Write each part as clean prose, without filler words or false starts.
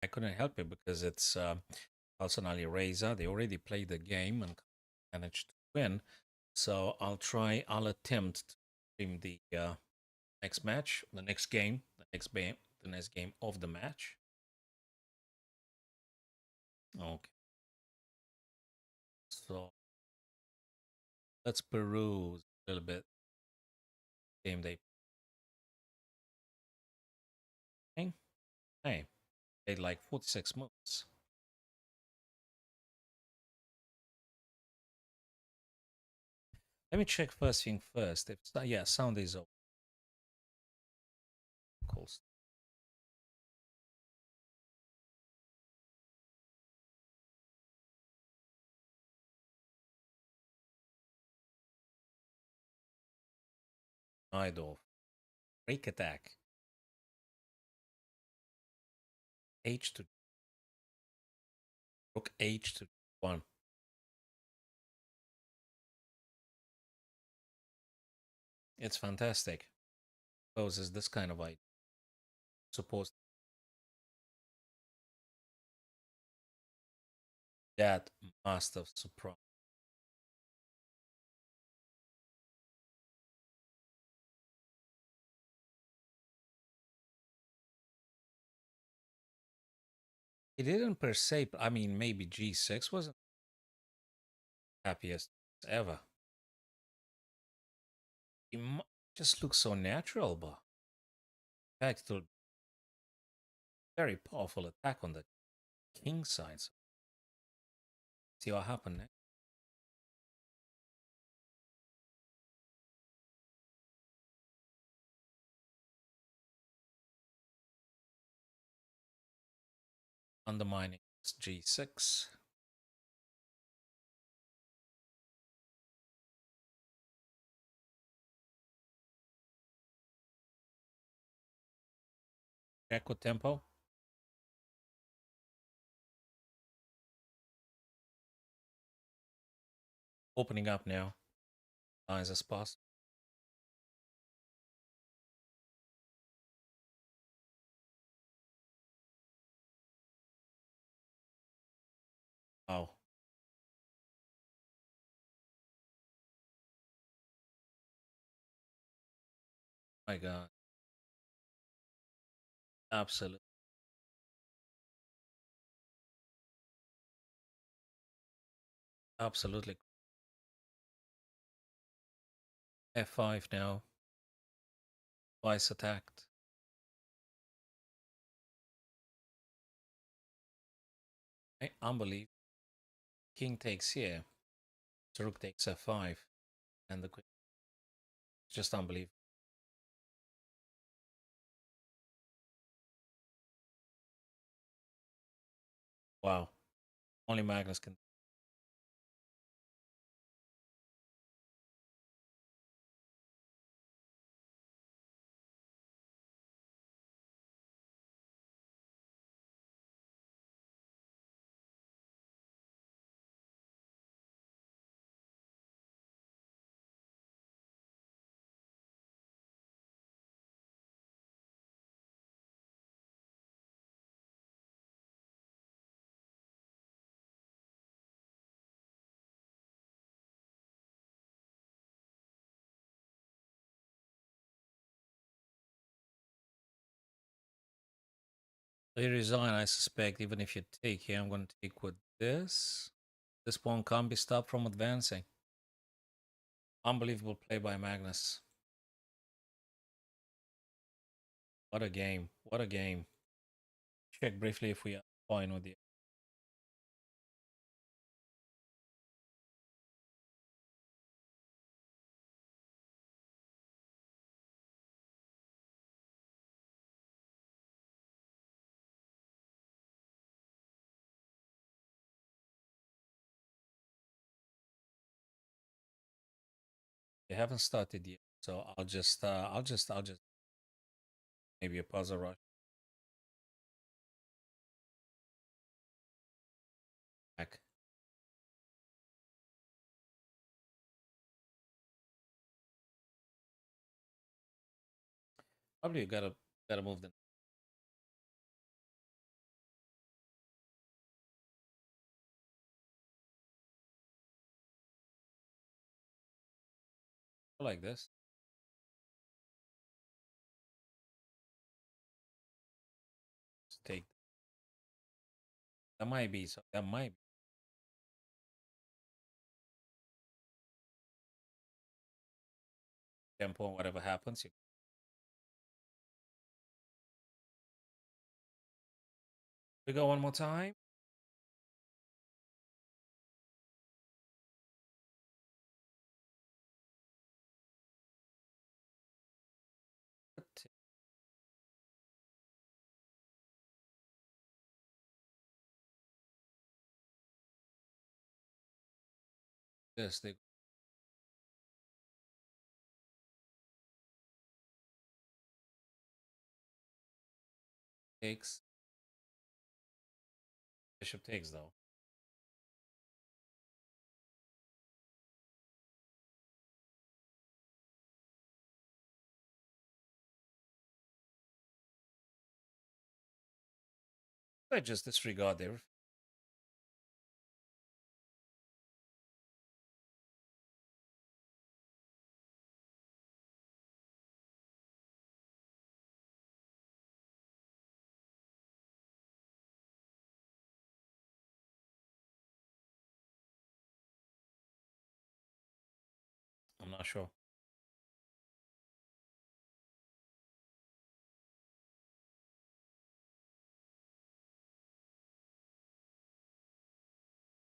I couldn't help it because it's also an Alireza. They already played the game and managed to win. So I'll attempt to stream the next match, the next game, the next game of the match. Okay, so let's peruse a little bit game they playing. Hey, played like 46 moves. Let me check first thing first. If yeah, sound is open. Cool. Idol. Break attack. H to rook H to 1. It's fantastic. Poses this kind of idea. Supposed that must have surprised. He didn't per se. I mean, maybe G6 wasn't happiest ever. It just looks so natural, but in fact, it's a very powerful attack on the king side. So see what happened next. Undermining G6. Echo tempo. Opening up now. Lines as possible. Wow. My God. Absolutely. Absolutely. F5 now. Twice attacked. Unbelievable. King takes here. So rook takes F5. And the queen. Just unbelievable. Wow. Only Magnus can. They resign, I suspect, even if you take here. I'm going to take with this. This pawn can't be stopped from advancing. Unbelievable play by Magnus. What a game. What a game. Check briefly if we are fine with the. They haven't started yet, so I'll just maybe a puzzle rush back. Probably you gotta move them. like this. Let's take that might be so that might be tempo and whatever happens. We go one more time. This they takes bishop takes though. I just disregard everything. I'm not sure.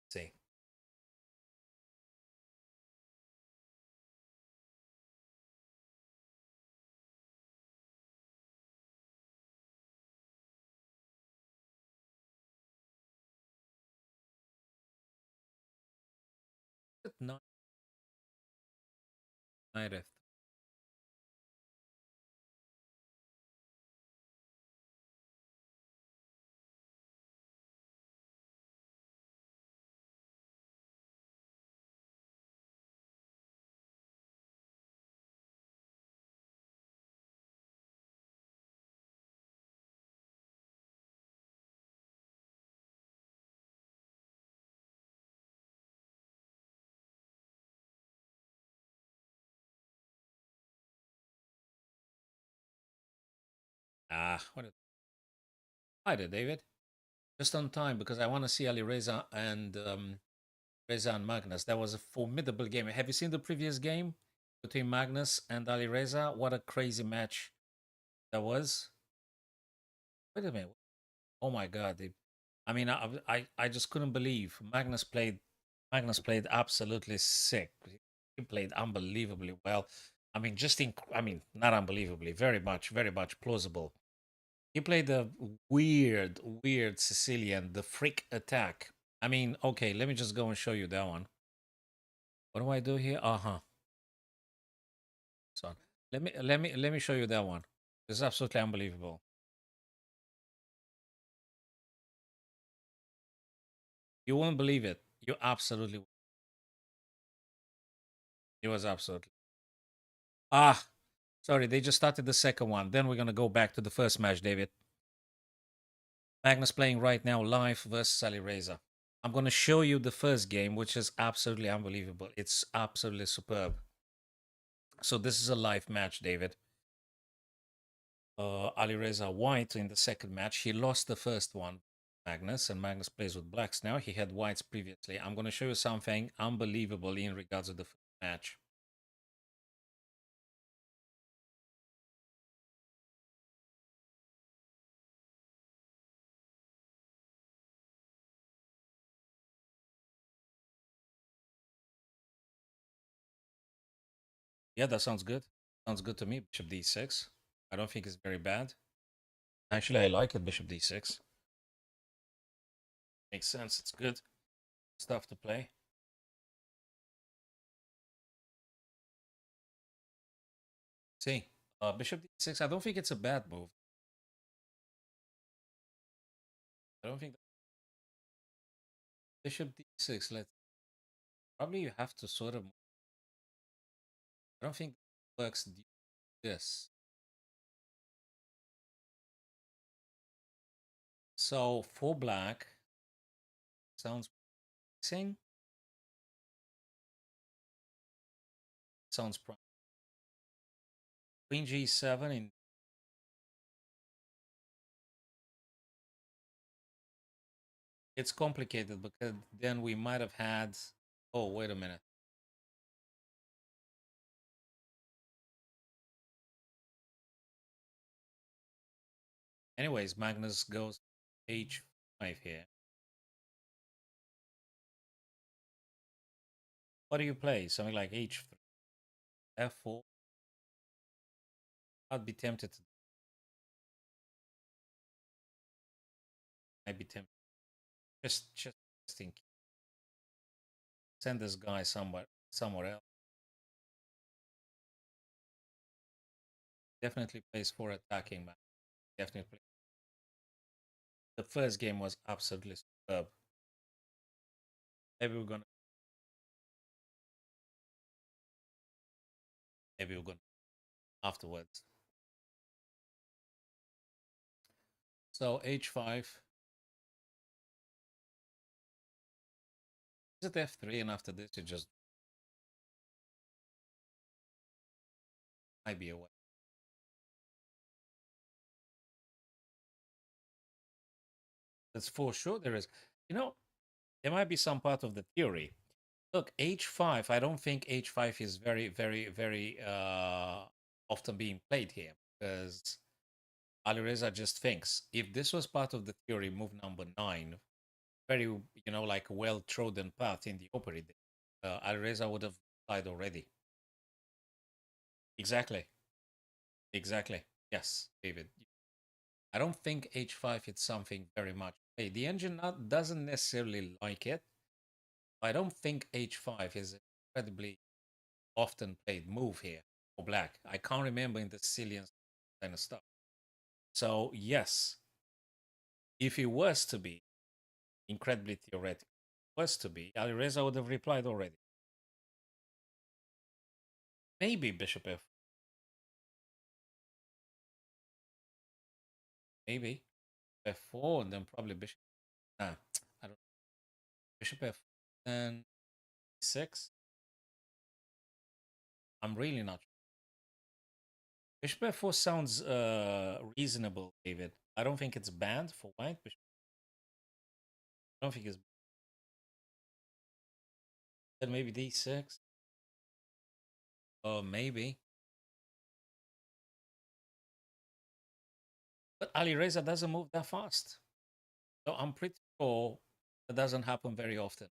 See, knight, knight f. Ah, what? Hi there, David. Just on time because I want to see Alireza and Reza and Magnus. That was a formidable game. Have you seen the previous game between Magnus and Alireza? What a crazy match that was. Wait a minute. Oh my God. I mean, I just couldn't believe Magnus played absolutely sick. He played unbelievably well. I mean, I mean, not unbelievably, very much plausible. He played the weird Sicilian, the freak attack. I mean, okay, let me just go and show you that one. What do I do here? Uh-huh. So let me show you that one. It's absolutely unbelievable. You won't believe it. You absolutely it was absolutely. Ah, sorry, they just started the second one. Then we're gonna go back to the first match, David. Magnus playing right now live versus Alireza. I'm gonna show you the first game, which is absolutely unbelievable. It's absolutely superb. So this is a live match, David. Alireza White in the second match. He lost the first one, Magnus, and Magnus plays with blacks now. He had whites previously. I'm going to show you something unbelievable in regards to the first match. Yeah, that sounds good. Sounds good to me. Bishop d6. I don't think it's very bad. Actually, I like it. Bishop d6 makes sense. It's good stuff to play. See, Bishop d6. I don't think it's a bad move. I don't think Bishop d6. Let's probably you have to sort of. I don't think it works this. So for black sounds promising. Sounds promising. Queen G7 in. It's complicated because then we might have had. Oh, wait a minute. Anyways, Magnus goes H5 here. What do you play? Something like H3, F4. I'd be tempted to. I'd be tempted. Just think. Send this guy somewhere else. Definitely plays for attacking, man. Definitely. The first game was absolutely superb. Maybe we're gonna. Maybe we're gonna afterwards. So H5. Is it F3? And after this, you just might be away. That's for sure. There is. You know, there might be some part of the theory. Look, H5. I don't think H5 is very often being played here because Alireza just thinks if this was part of the theory, move number 9, very like well trodden path in the opera, Alireza would have died already. Exactly. Exactly. Yes, David. I don't think H5 is something very much. Hey, the engine doesn't necessarily like it. I don't think H5 is an incredibly often played move here for black. I can't remember in the Sicilian kind of stuff. So yes, if it was to be incredibly theoretical, was to be, Alireza would have replied already. Maybe Bishop F. Maybe F4 and then probably Bishop. Nah, I don't. Bishop F and 6. I'm really not sure. Bishop F4 sounds reasonable, David. I don't think it's banned for white. Bishop. I don't think it's. Then maybe D6. Or maybe. But Alireza doesn't move that fast. So I'm pretty sure that doesn't happen very often,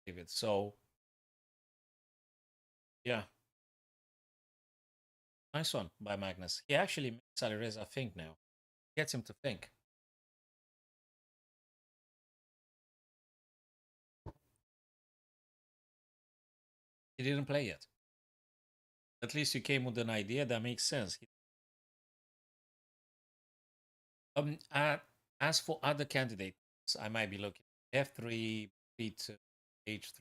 David. So, yeah, nice one by Magnus. He actually makes Alireza think now. Gets him to think. He didn't play yet. At least you came with an idea that makes sense. Um, uh, as for other candidates, I might be looking F3, B2, H3,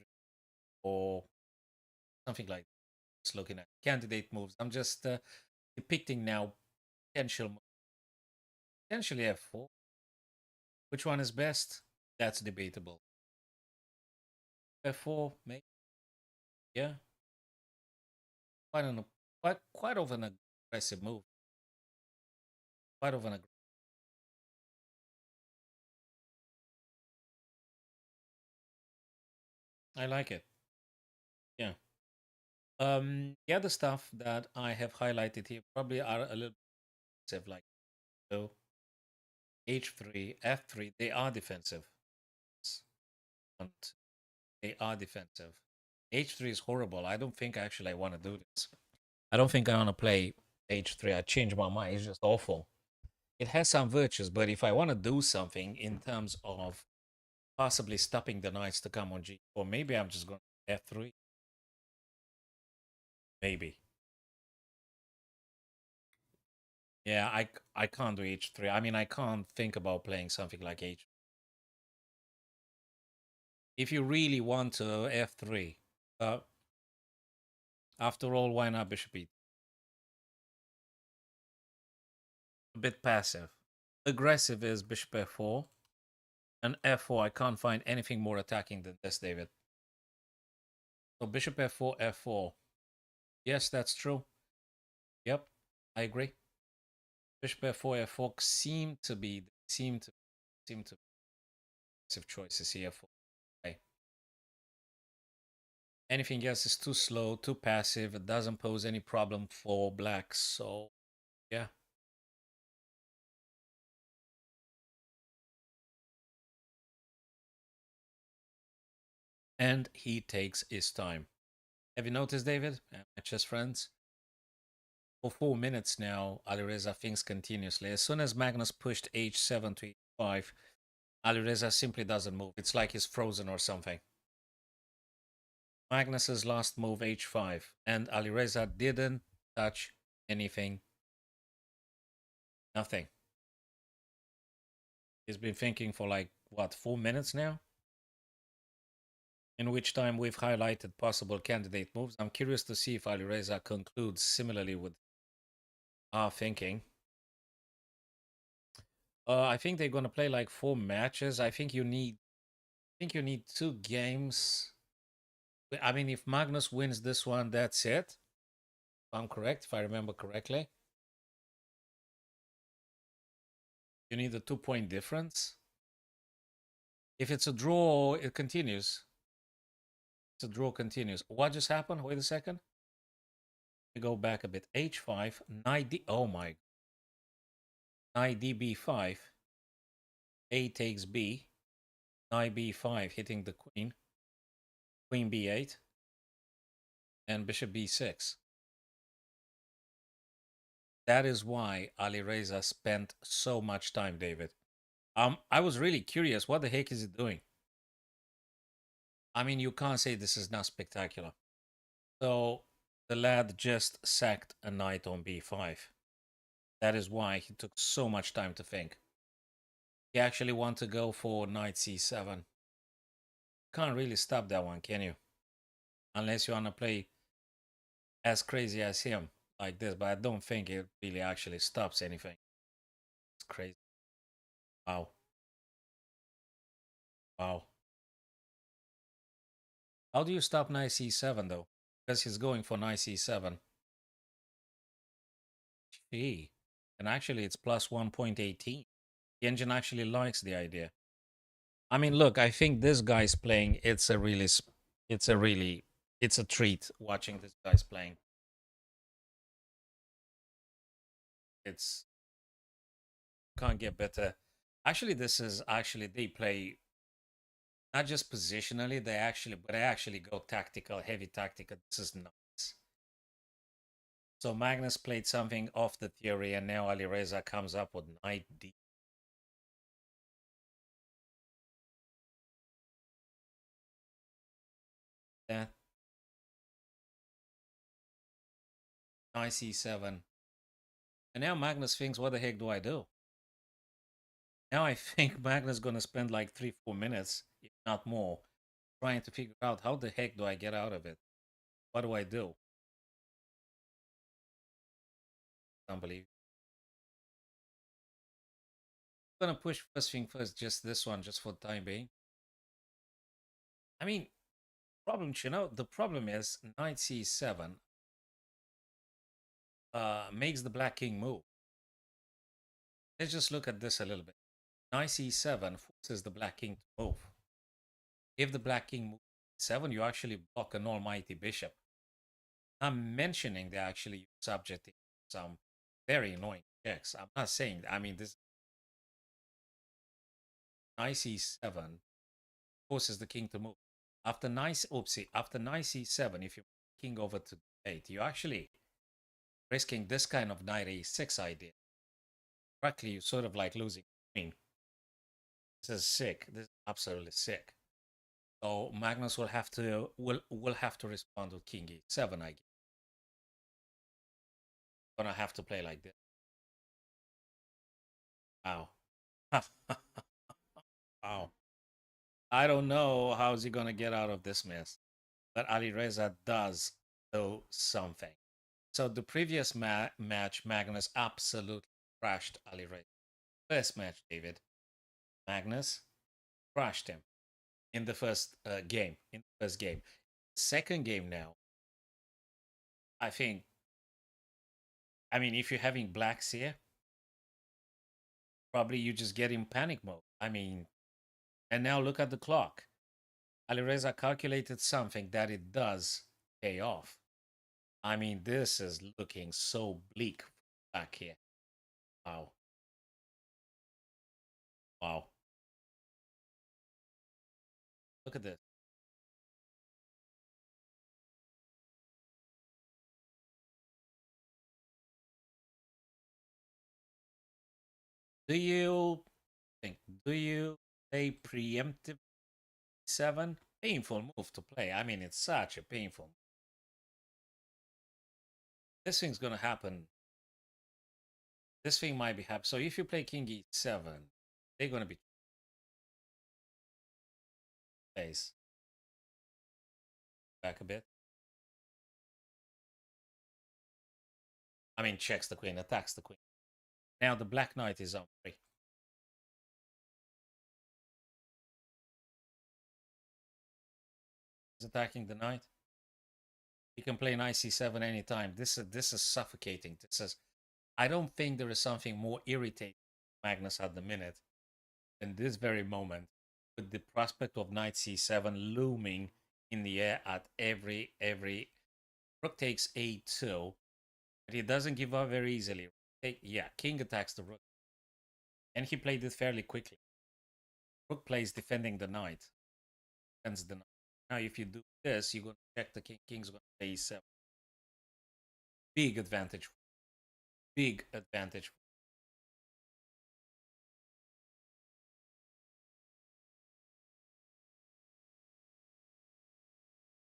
or something like that. Just looking at candidate moves. I'm just depicting now potential moves. Potentially F4. Which one is best? That's debatable. F4, maybe. Yeah. Quite of an aggressive move. Quite of an aggressive. I like it. Yeah. The other stuff that I have highlighted here probably are a little bit like so H3, F3, they are defensive. And they are defensive. H3 is horrible. I don't think actually I want to do this. I don't think I want to play H3. I changed my mind. It's just awful. It has some virtues, but if I want to do something in terms of possibly stopping the knights to come on G4, maybe I'm just going to F3. Maybe. Yeah, I can't do H3. I mean, I can't think about playing something like H. If you really want to F3, uh, after all, why not Bishop E? A bit passive. Aggressive is Bishop F4. And F4, I can't find anything more attacking than this, David. So Bishop F4, F4. Yes, that's true. Yep, I agree. Bishop f4, f4 seem to be aggressive choices here for play. Anything else is too slow, too passive. It doesn't pose any problem for black. So yeah. And he takes his time. Have you noticed, David? My chess friends? For 4 minutes now, Alireza thinks continuously. As soon as Magnus pushed h7 to e5, Alireza simply doesn't move. It's like he's frozen or something. Magnus's last move h5, and Alireza didn't touch anything. Nothing. He's been thinking for like, what, 4 minutes now? In which time we've highlighted possible candidate moves. I'm curious to see if Alireza concludes similarly with our thinking. I think they're gonna play like 4 matches. I think you need 2 games. I mean, if Magnus wins this one, that's it. If I'm correct, if I remember correctly. You need a 2 point difference. If it's a draw, it continues. It's a draw continues. What just happened? Wait a second. We go back a bit. H5, knight D. Oh my. Knight DB5. A takes B. Knight B5 hitting the queen. Queen B8. And bishop B6. That is why Alireza spent so much time, David. I was really curious. What the heck is he doing? I mean, you can't say this is not spectacular. So the lad just sacked a knight on b5. That is why he took so much time to think. He actually wanted to go for knight c7. Can't really stop that one, can you? Unless you want to play as crazy as him like this, but I don't think it really actually stops anything. It's crazy. Wow. Wow. How do you stop knight c7 though? Because he's going for knight c7. Gee. And actually it's plus 1.18. The engine actually likes the idea. I mean, look, I think this guy's playing. It's a treat watching this guy's playing. It's can't get better. Actually, this is actually they play not just positionally. They actually go tactical, heavy tactical. This is nice. So Magnus played something off the theory, and now Alireza comes up with knight d. That knight c7, and now Magnus thinks, "What the heck do I do?" Now I think Magnus gonna spend like 3-4 minutes, if not more, trying to figure out how the heck do I get out of it? What do I do? Can't believe. I'm gonna push first thing first, just this one, just for the time being. I mean, the problem is knight c7 makes the black king move. Let's just look at this a little bit. Knight c7 forces the black king to move. If the black king moves c7, you actually block an almighty bishop. I'm mentioning they actually subject to some very annoying checks. I'm not saying that. I mean, this knight c7 forces the king to move. After knight c7, if you king over to d8, you're actually risking this kind of knight a6 idea. Practically, you're sort of like losing queen. This is sick. This is absolutely sick. So Magnus will have to respond with king e7, I guess. Gonna have to play like this. Wow. Wow. I don't know how's he gonna get out of this mess. But Alireza does know something. So the previous match, Magnus absolutely crashed Alireza. First match, David, Magnus crashed him in the first game. In the first game, second game now, I think I mean, if you're having blacks here, probably you just get in panic mode. I mean, and now look at the clock. Alireza calculated something that it does pay off. I mean, this is looking so bleak back here. Wow. Wow. Look at this. Do you think, do you play preemptive 7? Painful move to play. I mean, it's such a painful move. This thing's going to happen. This thing might be happening. So if you play King E7, they're going to be plays back a bit. I mean, checks the queen, attacks the queen. Now the black knight is on 3. He's attacking the knight. He can play knight c7 anytime. This is suffocating. This is. I don't think there is something more irritating Magnus at the minute in this very moment, with the prospect of knight c7 looming in the air at every rook takes a2, but he doesn't give up very easily. Yeah, king attacks the rook, and he played it fairly quickly. Rook plays defending the knight, defends the knight. Now, if you do this, you're going to check the king. King's going to play e7. Big advantage. Big advantage.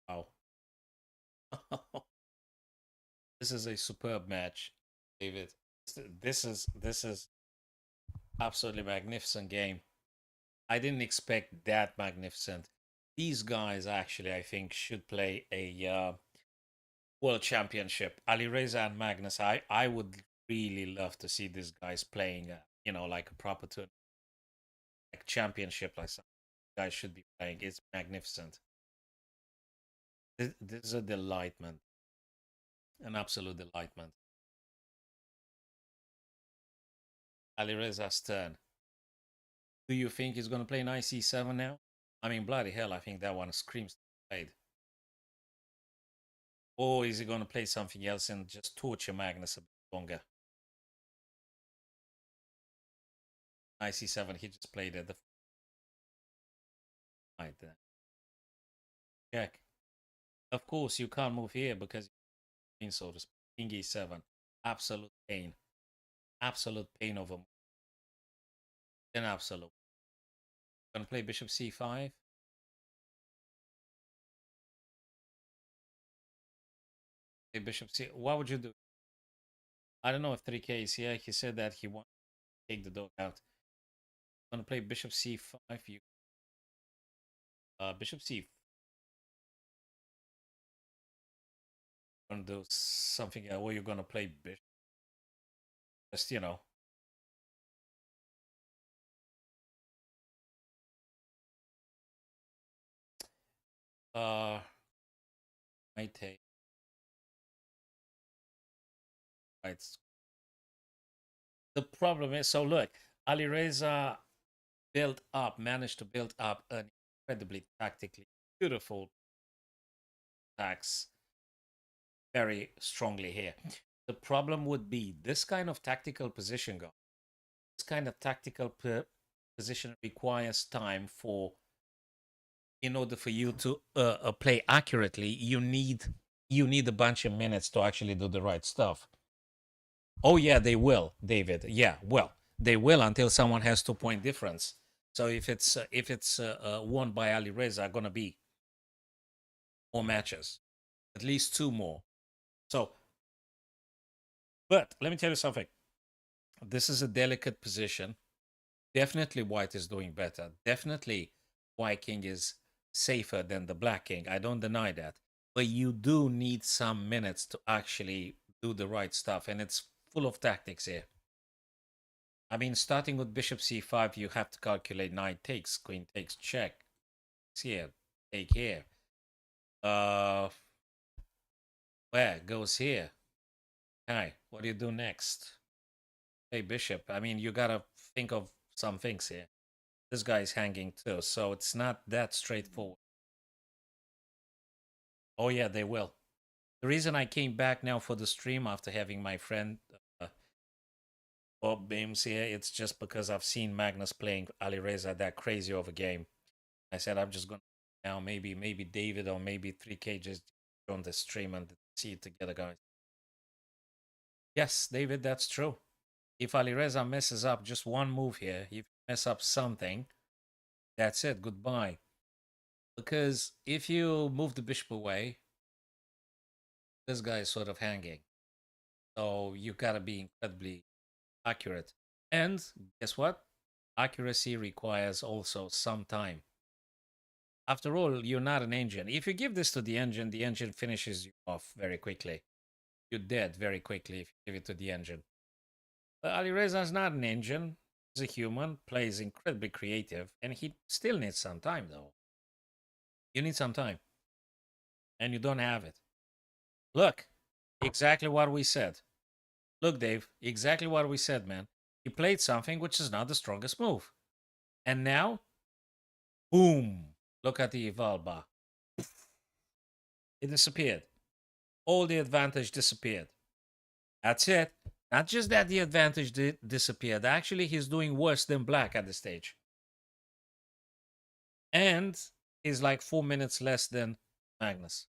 Wow. This is a superb match, David. This is absolutely magnificent game. I didn't expect that magnificent. These guys actually, I think, should play a world championship. Alireza and Magnus. I would really love to see these guys playing. Like a proper tournament, like championship, like some guys should be playing. It's magnificent. This is a delightment, an absolute delightment. Alireza's turn. Do you think he's going to play knight c7 now? I mean, bloody hell, I think that one screams played. Or is he going to play something else and just torture Magnus a bit longer? Knight c7, he just played at the right there. Check. Of course, you can't move here because so to speak. King e7. Absolute pain. Absolute pain over an absolute. Gonna play bishop c5. Play bishop c. What would you do? I don't know if 3K is here. He said that he wants to take the dog out. Gonna play bishop c5. You bishop c. Gonna do something where you're gonna play bishop. Just might take. Right. The problem is, so look, Alireza managed to build up an incredibly tactically beautiful attacks very strongly here. The problem would be this kind of tactical position, go. This kind of tactical position requires time in order for you to play accurately. You need a bunch of minutes to actually do the right stuff. Oh yeah, they will, David. Yeah, well, they will until someone has 2 point difference. So if it's won by Alireza, gonna be more matches, at least 2 more. So, but let me tell you something. This is a delicate position. Definitely, White is doing better. Definitely, White King is safer than the Black King. I don't deny that. But you do need some minutes to actually do the right stuff, and it's full of tactics here. I mean, starting with bishop c5, you have to calculate knight takes, queen takes, check. It's here, take here. Where goes here? Okay, What do you do next? Hey, bishop. I mean, you gotta think of some things here. This guy's hanging too, so it's not that straightforward. Oh yeah, they will. The reason I came back now for the stream after having my friend Bob Beams here, it's just because I've seen Magnus playing Alireza that crazy of a game. I said I'm just gonna now maybe David or maybe 3K just join the stream and see it together, guys. Yes, David, that's true. If Alireza messes up just one move here, if you mess up something, that's it. Goodbye. Because if you move the bishop away, this guy is sort of hanging. So you gotta be incredibly accurate. And guess what? Accuracy requires also some time. After all, you're not an engine. If you give this to the engine finishes you off very quickly. You're dead very quickly if you give it to the engine. But Alireza is not an engine. He's a human, plays incredibly creative, and he still needs some time, though. You need some time. And you don't have it. Look, exactly what we said. Look, Dave, exactly what we said, man. He played something which is not the strongest move. And now, boom. Look at the eval bar. It disappeared. All the advantage disappeared. That's it. Not just that the advantage disappeared. Actually, he's doing worse than black at this stage. And he's like 4 minutes less than Magnus.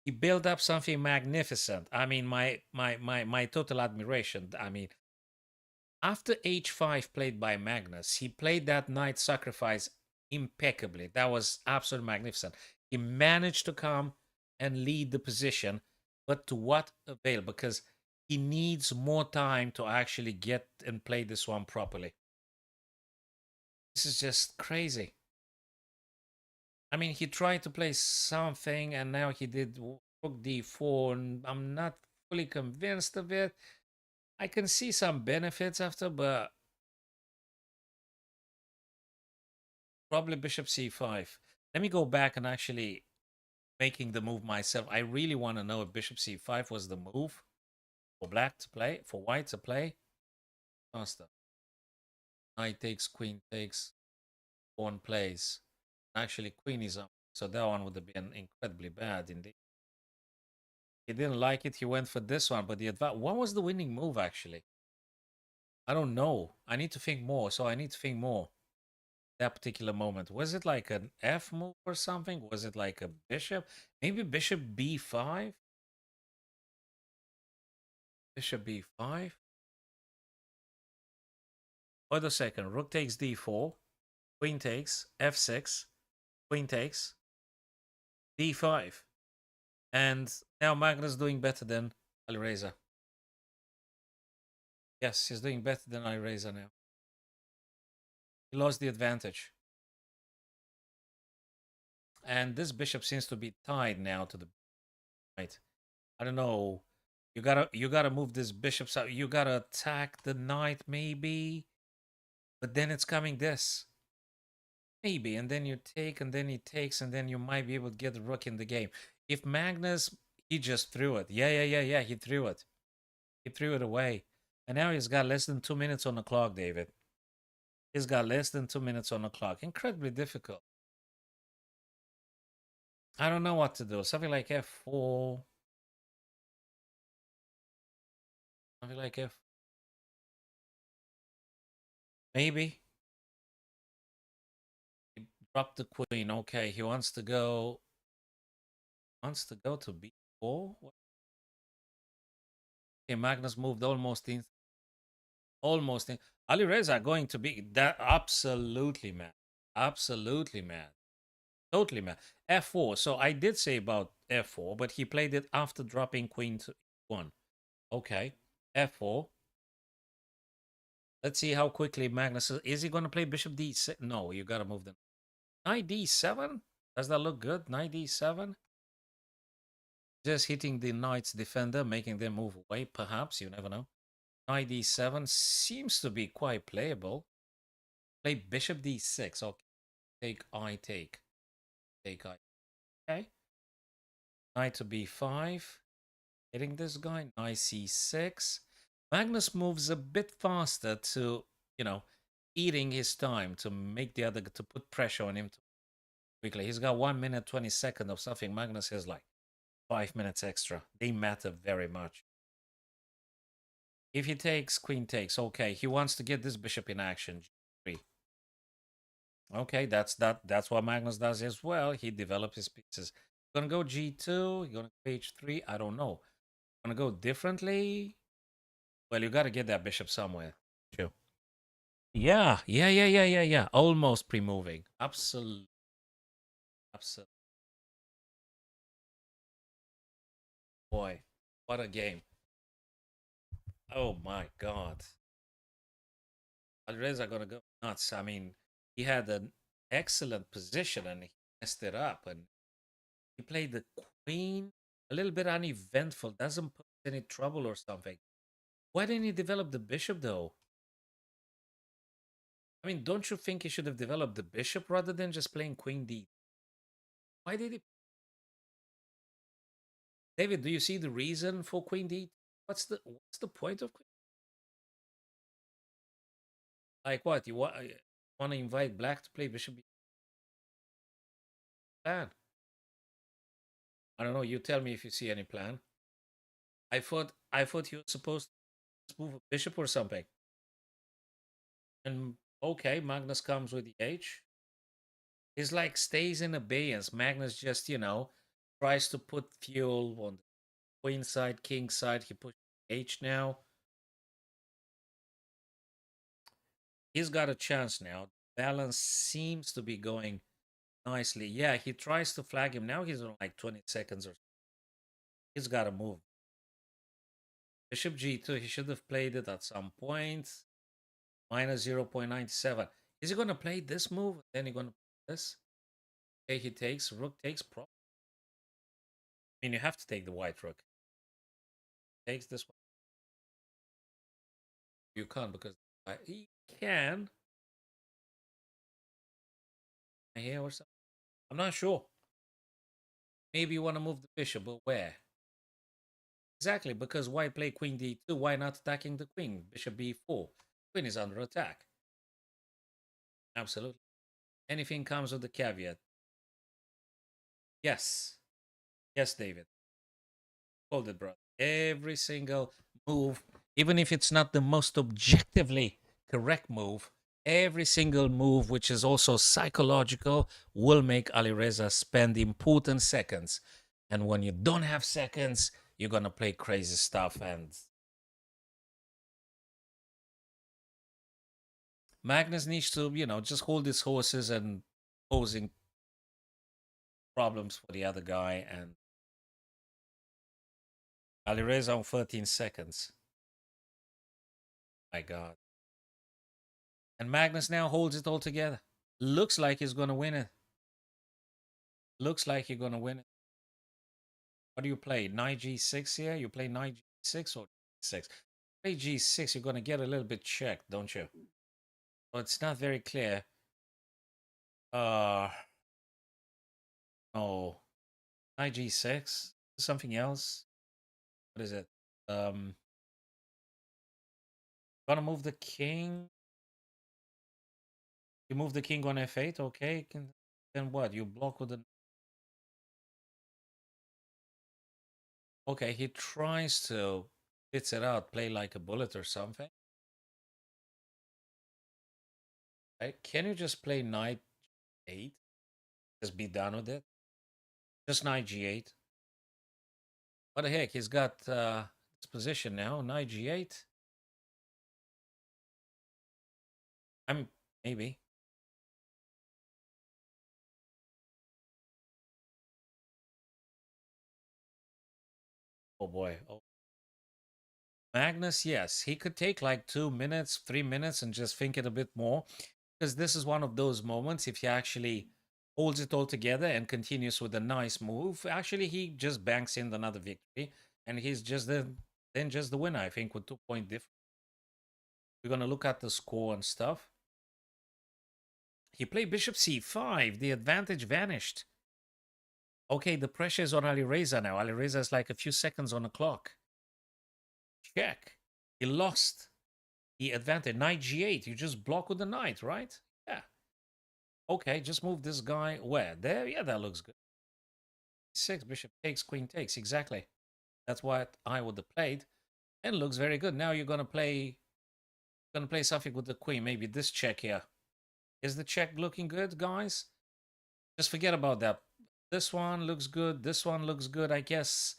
He built up something magnificent. I mean, my total admiration. I mean, after h5 played by Magnus, he played that knight sacrifice impeccably. That was absolutely magnificent. He managed to come and lead the position, but to what avail? Because he needs more time to actually get and play this one properly. This is just crazy. I mean, he tried to play something, and now he did rook d4, and I'm not fully convinced of it. I can see some benefits after, but probably bishop c5. Let me go back and actually making the move myself. I really want to know if bishop c5 was the move for black to play, for white to play. Faster. Knight takes, queen takes, pawn plays. Actually, queen is up, so that one would have been incredibly bad indeed. He didn't like it. He went for this one, but the what was the winning move actually? I don't know. I need to think more. So I need to think more. That particular moment, was it like an F move or something? Was it like a bishop? Maybe bishop b5. Bishop b5. Wait a second. Rook takes d4. Queen takes f6. Queen takes d5. And now Magnus doing better than Alireza. Yes, he's doing better than Alireza now. He lost the advantage. And this bishop seems to be tied now to the right. I don't know. You gotta move this bishop side. You gotta attack the knight maybe. But then it's coming this. Maybe. And then you take and then he takes and then you might be able to get the rook in the game. If Magnus, he just threw it. Yeah. He threw it. He threw it away. And now he's got less than 2 minutes on the clock, David. He's got less than 2 minutes on the clock. Incredibly difficult. I don't know what to do. Something like f4. Something like f. Maybe. He dropped the queen. Okay, he wants to go. Wants to go to b4. Okay, Magnus moved almost in. Almost in. Alireza going to be that absolutely mad. Absolutely mad. Totally mad. f4. So I did say about f4, but he played it after dropping queen to e1. Okay. f4. Let's see how quickly Magnus is he going to play bishop d6? No, you got to move the knight d7. Does that look good? Knight d7. Just hitting the knight's defender, making them move away. Perhaps you never know. Knight d7 seems to be quite playable. Play bishop d6. Okay. Take I take. Take I. Okay. Knight to b5. Hitting this guy. Knight c6. Magnus moves a bit faster to, you know, eating his time to make the other, to put pressure on him quickly. He's got 1 minute 20 seconds of something. Magnus has like 5 minutes extra. They matter very much. If he takes, queen takes. Okay, he wants to get this bishop in action. G3. Okay, that's what Magnus does as well. He develops his pieces. Gonna go g2. You're gonna go h3. I don't know. Gonna go differently. Well, you gotta get that bishop somewhere. Sure. Yeah. Almost pre-moving. Absolutely. Absolutely. Boy, what a game. Oh my God. Alireza gonna go nuts. I mean, he had an excellent position and he messed it up. And he played the queen a little bit uneventful. Doesn't put any trouble or something. Why didn't he develop the bishop though? I mean, don't you think he should have developed the bishop rather than just playing queen d? Why did he? David, do you see the reason for queen d? What's the point of queen? Like what? You want to invite black to play bishop b? Plan. I don't know. You tell me if you see any plan. I thought you were supposed to move a bishop or something. And okay, Magnus comes with the H. He's like stays in abeyance. Magnus just, tries to put fuel on the queen side, king side. He pushes H now. He's got a chance now. Balance seems to be going nicely. Yeah, he tries to flag him. Now he's on like 20 seconds or so. He's got to move. Bishop g2, he should have played it at some point. Minus 0.97. Is he going to play this move? Then he's going to play this? Okay, he takes. Rook takes. I mean, you have to take the white rook. Takes this one. You can't because he can. Here or something. I'm not sure. Maybe you want to move the bishop, but where? Exactly, because why play queen d2? Why not attacking the queen? Bishop b4. Queen is under attack. Absolutely. Anything comes with the caveat. Yes. Yes, David. Hold it, bro. Every single move, even if it's not the most objectively correct move, every single move, which is also psychological, will make Alireza spend important seconds. And when you don't have seconds, you're going to play crazy stuff. And Magnus needs to, just hold his horses and posing problems for the other guy. And Alireza on 13 seconds. My God. And Magnus now holds it all together. Looks like he's going to win it. Looks like you're going to win it. What do you play? Knight g6 here? You play knight g6 or g6? Play g6, you're going to get a little bit checked, don't you? Well, it's not very clear. Oh, knight g6? Something else? What is it? Gonna move the king. You move the king on f8, okay. Then what? You block with the... Okay, he tries to fits it out, play like a bullet or something. Right? Can you just play knight 8? Just be done with it. Just knight g8. What the heck? He's got his position now. Knight g8. I'm maybe. Oh boy. Oh. Magnus, yes, he could take like 2 minutes, 3 minutes, and just think it a bit more, because this is one of those moments. If he actually holds it all together and continues with a nice move, actually he just banks in another victory, and he's just then just the winner. I think with 2-point difference. We're gonna look at the score and stuff. He played bishop c5. The advantage vanished. Okay, the pressure is on Alireza now. Alireza is like a few seconds on the clock. Check. He lost. He advanced. Knight G8. You just block with the knight, right? Yeah. Okay, just move this guy where? There? Yeah, that looks good. 6, bishop takes, queen takes. Exactly. That's what I would have played. And looks very good. Now you're gonna play something with the queen. Maybe this check here. Is the check looking good, guys? Just forget about that. This one looks good. This one looks good, I guess.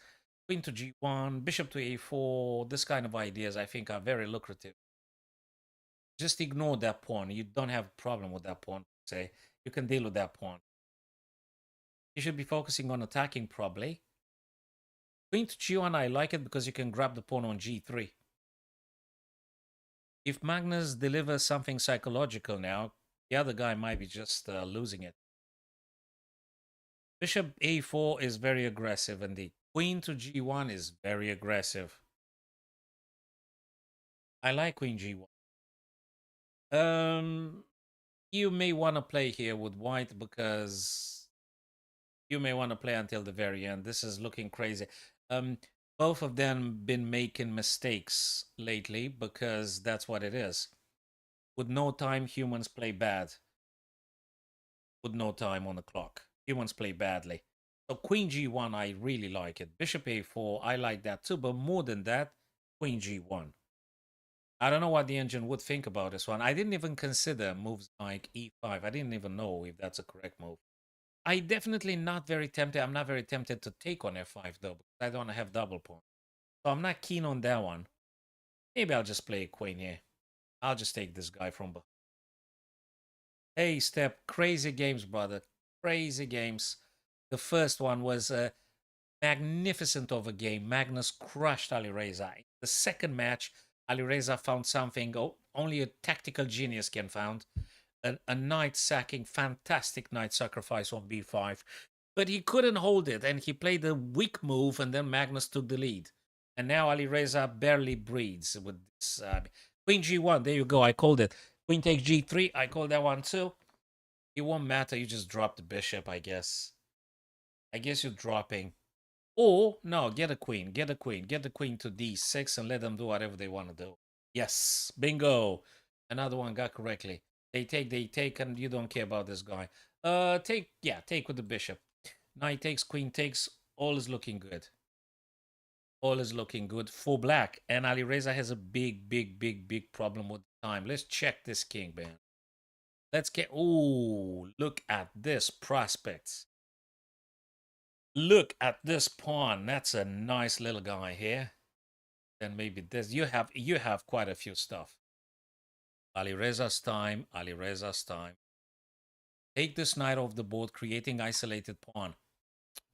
Queen to G1, bishop to A4. This kind of ideas, I think, are very lucrative. Just ignore that pawn. You don't have a problem with that pawn, say. You can deal with that pawn. You should be focusing on attacking, probably. Queen to G1, I like it because you can grab the pawn on G3. If Magnus delivers something psychological now, the other guy might be just losing it. Bishop A4 is very aggressive indeed. Queen to G1 is very aggressive. I like Queen G1. You may want to play here with white because you may want to play until the very end. This is looking crazy. Both of them been making mistakes lately because that's what it is. With no time, humans play bad. With no time on the clock, humans play badly. So Queen G1, I really like it. Bishop A4, I like that too. But more than that, Queen G1. I don't know what the engine would think about this one. I didn't even consider moves like E5. I didn't even know if that's a correct move. I definitely not very tempted. I'm not very tempted to take on F5 though, because I don't have double pawn. So I'm not keen on that one. Maybe I'll just play a queen here. I'll just take this guy from behind. Hey, Step, crazy games, brother. Crazy games. The first one was a magnificent of a game. Magnus crushed Alireza. The second match, Alireza found something only a tactical genius can find. A knight sacking, fantastic knight sacrifice on b5. But he couldn't hold it, and he played a weak move, and then Magnus took the lead. And now Alireza barely breathes with this. Queen g1, there you go, I called it. Queen takes g3, I called that one too. It won't matter, you just drop the bishop, I guess. I guess you're dropping. Or, no, get a queen, get a queen. Get the queen to d6 and let them do whatever they want to do. Yes, bingo. Another one got correctly. They take, and you don't care about this guy. Take with the bishop. Knight takes, queen takes. All is looking good. All is looking good for black. And Alireza has a big problem with time. Let's check this king, man. Let's get... Ooh, look at this prospects. Look at this pawn. That's a nice little guy here. Then maybe this. You have quite a few stuff. Alireza's time. Alireza's time. Take this knight off the board, creating isolated pawn.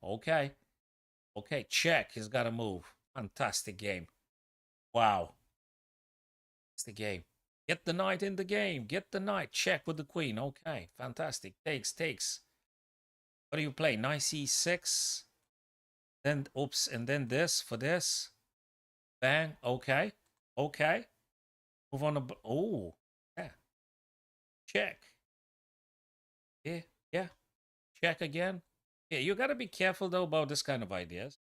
Okay. Okay, check. He's got to move. Fantastic game. Wow. It's the game. Get the knight in the game. Get the knight. Check with the queen. Okay, fantastic. Takes. What do you play? Knight c6. Then, oops, and then this for this. Bang. Okay. Okay. Move on. Oh, yeah. Check. Yeah. Check again. Yeah, you got to be careful, though, about this kind of ideas.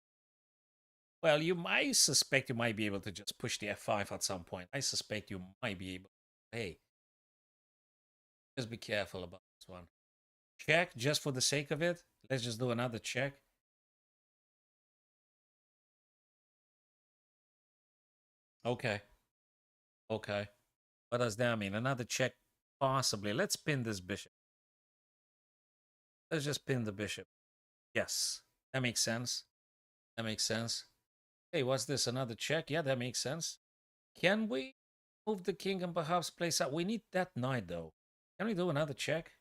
Well, I suspect you might be able to just push the f5 at some point. I suspect you might be able. Hey, just be careful about this one. Check, just for the sake of it. Let's just do another check. Okay. Okay. What does that mean? Another check, possibly. Let's pin this bishop. Let's just pin the bishop. Yes, that makes sense. That makes sense. Hey, what's this? Another check? Yeah, that makes sense. Can we move the king and perhaps place out? We need that knight, though. Can we do another check?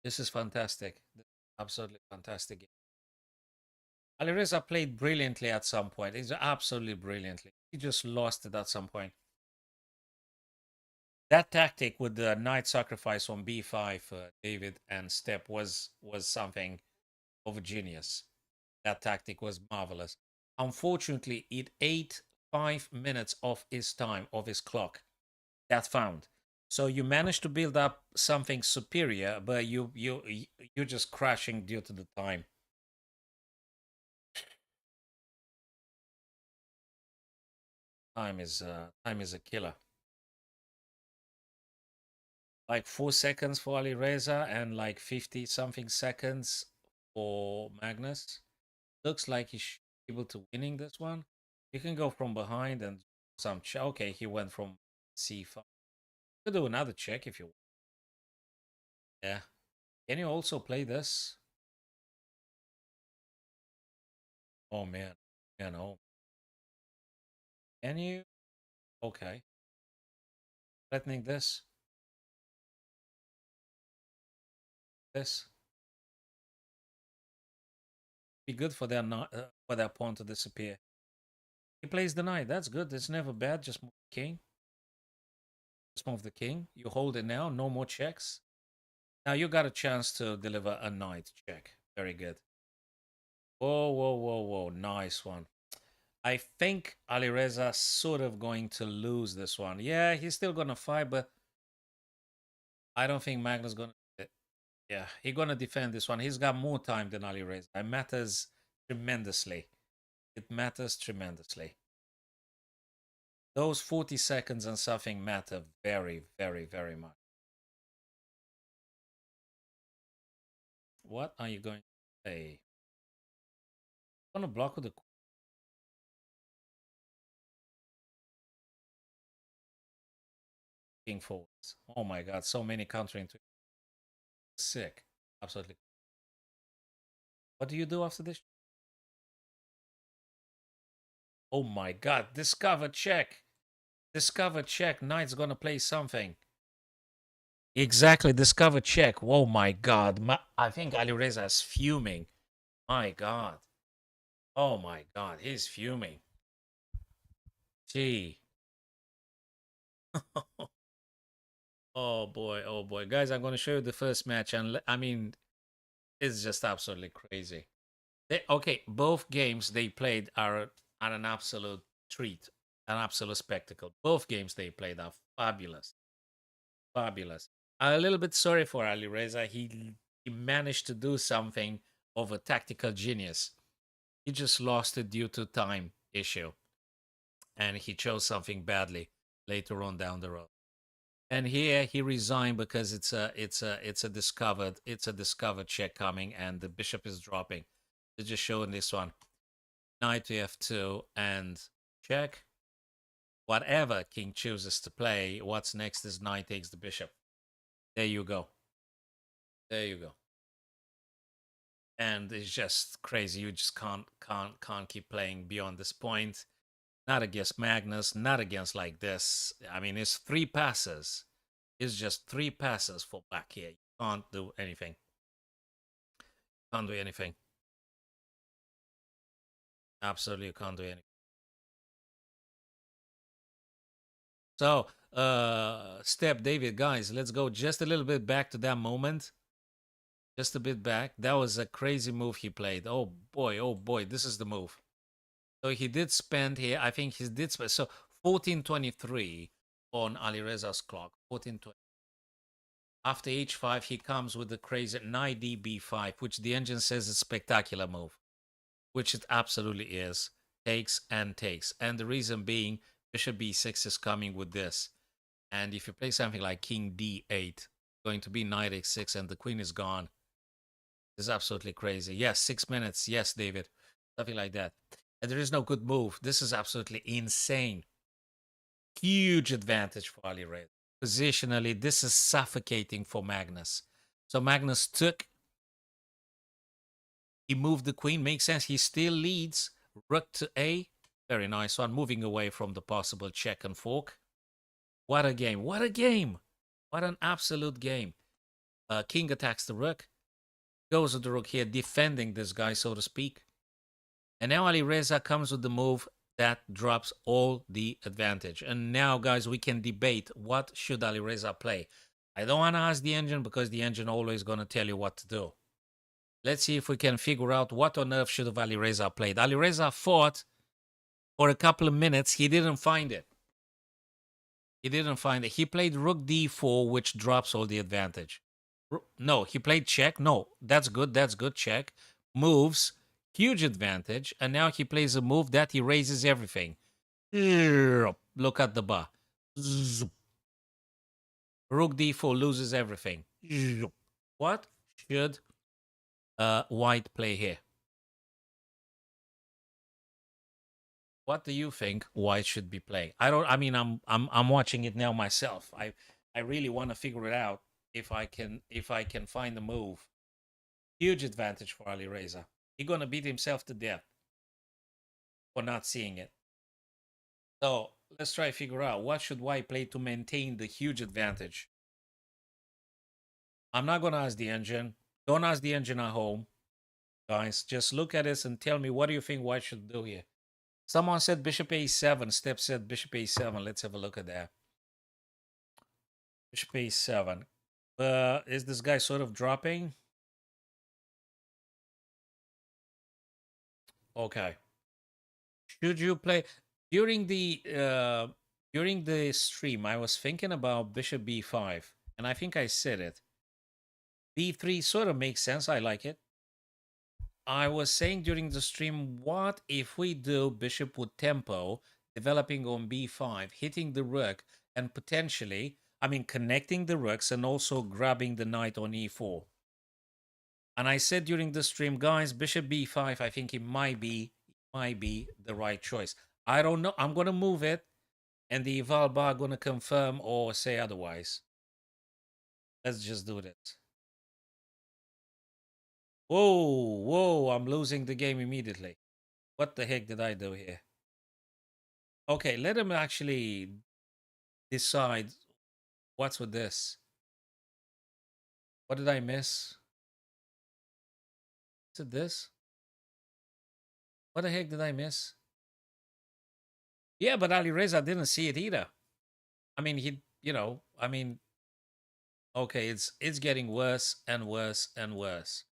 This is fantastic. This is absolutely fantastic. Alireza played brilliantly at some point. He's absolutely brilliantly. He just lost it at some point. That tactic with the knight sacrifice on b5, David and Step was something of a genius. That tactic was marvelous. Unfortunately, it ate 5 minutes of his time, of his clock. That's found. So you managed to build up something superior, but you're just crashing due to the time. Time is a killer. Like 4 seconds for Alireza and like 50 something seconds for Magnus. Looks like he's able to winning this one. You can go from behind and some check. Okay, he went from C5. Could do another check if you want. Yeah. Can you also play this? Oh man. Yeah, no. Can you? Okay. Threatening this. This. Be good for for their pawn to disappear. He plays the knight. That's good. It's never bad. Just move the king. Just move the king. You hold it now. No more checks. Now you got a chance to deliver a knight check. Very good. Whoa, whoa, whoa, whoa. Nice one. I think Alireza sort of going to lose this one. Yeah, he's still going to fight, but I don't think Magnus going to. Yeah, he's going to defend this one. He's got more time than Alireza. It matters tremendously. It matters tremendously. Those 40 seconds and something matter very, very, very much. What are you going to say? I'm going to block with the king forwards. Oh my god, so many countering to sick. Absolutely. What do you do after this? Oh my god, discover check. Discover check. Knight's gonna play something. Exactly, discover check. Oh my god. I think Alireza is fuming. My god. Oh my god, he's fuming. Gee. Oh boy, oh boy. Guys, I'm gonna show you the first match, and I mean, it's just absolutely crazy. Okay, both games they played are an absolute treat, an absolute spectacle. Both games they played are fabulous. Fabulous. I'm a little bit sorry for Alireza. He managed to do something of a tactical genius. He just lost it due to time issue, and he chose something badly later on down the road. And here he resigned because it's a discovered check coming, and the bishop is dropping. They're just showing this one. Knight to f2 and check. Whatever king chooses to play, what's next is knight takes the bishop. There you go. There you go. And it's just crazy. You just can't keep playing beyond this point. Not against Magnus, not against like this. I mean, it's 3 passes. It's just 3 passes for black here. You can't do anything. Can't do anything. Absolutely, you can't do anything. So, Step David, guys, let's go just a little bit back to that moment. Just a bit back. That was a crazy move he played. Oh boy, this is the move. So he did spend here, I think he did spend, so 1423 on Alireza's clock, 1420. After h5, he comes with the crazy knight db5, which the engine says is a spectacular move, which it absolutely is. Takes and takes. And the reason being, bishop b6 is coming with this. And if you play something like king d8, going to be knight x6 and the queen is gone. It's absolutely crazy. Yes, 6 minutes. Yes, David. Something like that. And there is no good move. This is absolutely insane. Huge advantage for Alireza. Positionally, this is suffocating for Magnus. So Magnus took. He moved the queen. Makes sense. He still leads. Rook to A. Very nice one. Moving away from the possible check and fork. What a game. What a game. What an absolute game. King attacks the rook. Goes with the rook here, defending this guy, so to speak. And now Alireza comes with the move that drops all the advantage. And now, guys, we can debate what should Alireza play. I don't want to ask the engine because the engine always going to tell you what to do. Let's see if we can figure out what on earth should have Alireza played. Alireza fought for a couple of minutes. He didn't find it. He didn't find it. He played rook d4, which drops all the advantage. No, he played check. No, that's good. That's good. Check. Moves. Huge advantage. And now he plays a move that erases everything. Look at the bar. Rook d4 loses everything. What should white play here? What do you think white should be playing? I mean, I'm watching it now myself. I really want to figure it out if I can find the move. Huge advantage for Alireza. He's gonna beat himself to death for not seeing it. So let's try to figure out what should white play to maintain the huge advantage. I'm not gonna ask the engine. Don't ask the engine at home, guys. Just look at this and tell me what do you think white should do here. Someone said bishop a7. Step said bishop a7. Let's have a look at that. Bishop a7. Is this guy sort of dropping? Okay. Should you play during the stream? I was thinking about bishop b5, and I think I said it. b3 sort of makes sense. I like it. I was saying during the stream, what if we do bishop with tempo, developing on b5, hitting the rook, and potentially, I mean, connecting the rooks and also grabbing the knight on e4. And I said during the stream, guys, bishop b5, I think it might be the right choice. I don't know. I'm going to move it, and the eval bar going to confirm or say otherwise. Let's just do this. Whoa, I'm losing the game immediately. What the heck did I do here? Okay, let him actually decide what's with this. What did I miss? Is it this? What the heck did I miss? Yeah, but Alireza didn't see it either. I mean, okay, it's getting worse and worse and worse.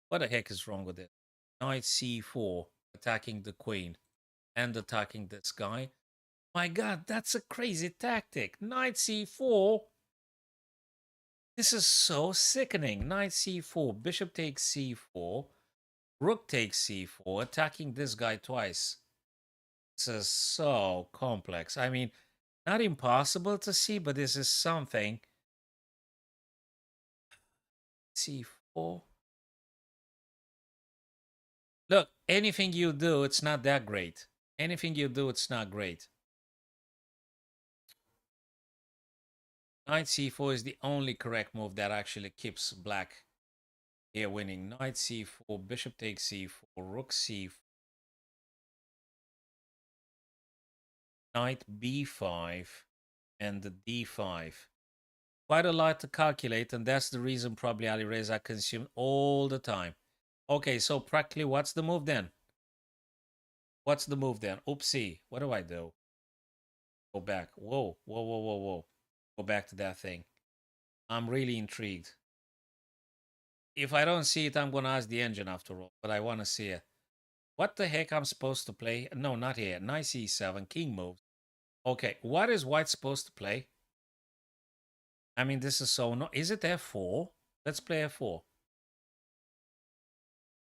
What the heck is wrong with it? Knight c4, attacking the queen and attacking this guy. My God, that's a crazy tactic. Knight c4. This is so sickening. Knight c4, bishop takes c4, rook takes c4, attacking this guy twice. This is so complex. I mean, not impossible to see, but this is something. c4. Look, anything you do, it's not that great. Anything you do, it's not great. Knight c4 is the only correct move that actually keeps black here winning. Knight c4, bishop takes c4, rook c4, knight b5, and the d5. Quite a lot to calculate, and that's the reason probably Alireza consumed all the time. Okay, so practically, what's the move then? What's the move then? Oopsie, what do I do? Go back. Whoa. Go back to that thing. I'm really intrigued. If I don't see it, I'm going to ask the engine after all, but I want to see it. What the heck I'm supposed to play? No, not here. Knight c7, king moves. Okay, what is white supposed to play? I mean, this is so... No, is it f4? Let's play f4.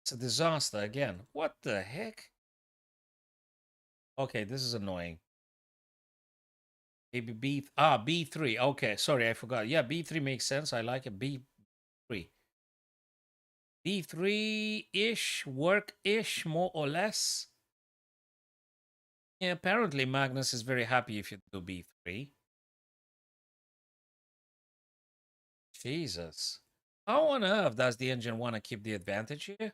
It's a disaster again. What the heck? Okay, this is annoying. Maybe b3. Okay, sorry, I forgot. Yeah, b3 makes sense. I like it. b3. b3-ish, work-ish, more or less. Yeah, apparently Magnus is very happy if you do b3. Jesus. How on earth does the engine want to keep the advantage here?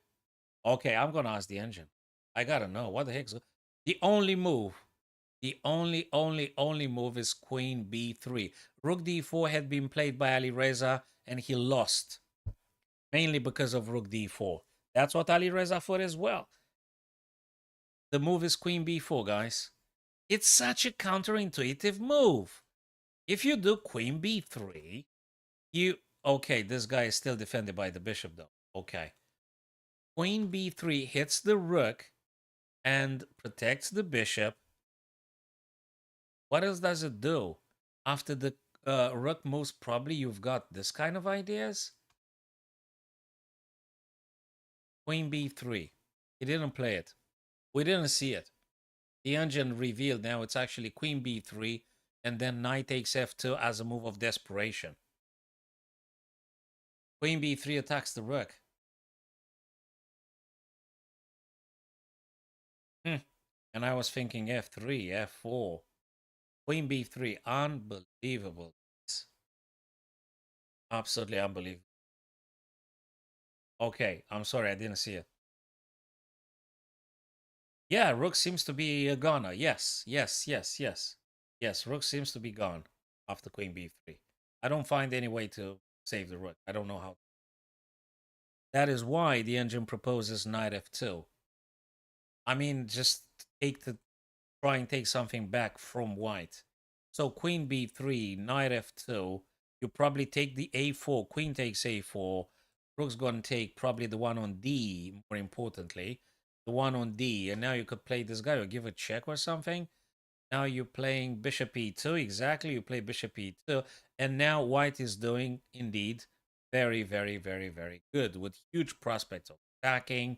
Okay, I'm going to ask the engine. I got to know. What the heck's... The only move. The only move is queen b3. Rook d4 had been played by Alireza, and he lost. Mainly because of rook d4. That's what Alireza thought as well. The move is queen b4, guys. It's such a counterintuitive move. If you do queen b3, you... Okay, this guy is still defended by the bishop, though. Okay. Queen b3 hits the rook and protects the bishop. What else does it do? After the rook moves, probably you've got this kind of ideas. Queen b3. He didn't play it. We didn't see it. The engine revealed now it's actually queen b3 and then knight takes f2 as a move of desperation. Queen b3 attacks the rook. And I was thinking f3, f4, queen b3. Unbelievable. Absolutely unbelievable. Okay, I'm sorry, I didn't see it. Yeah, rook seems to be a goner. Yes, yes, yes, yes. Yes, rook seems to be gone after queen b3. I don't find any way to save the rook. I don't know how. That is why the engine proposes knight f2. I mean, just try and take something back from white. So queen b3, knight f2. You probably take the a4. Queen takes a4. Rook's going to take probably the one on d, more importantly. The one on d. And now you could play this guy or give a check or something. Now you're playing bishop e2. Exactly, you play bishop e2. And now white is doing, indeed, very, very, very, very good with huge prospects of attacking,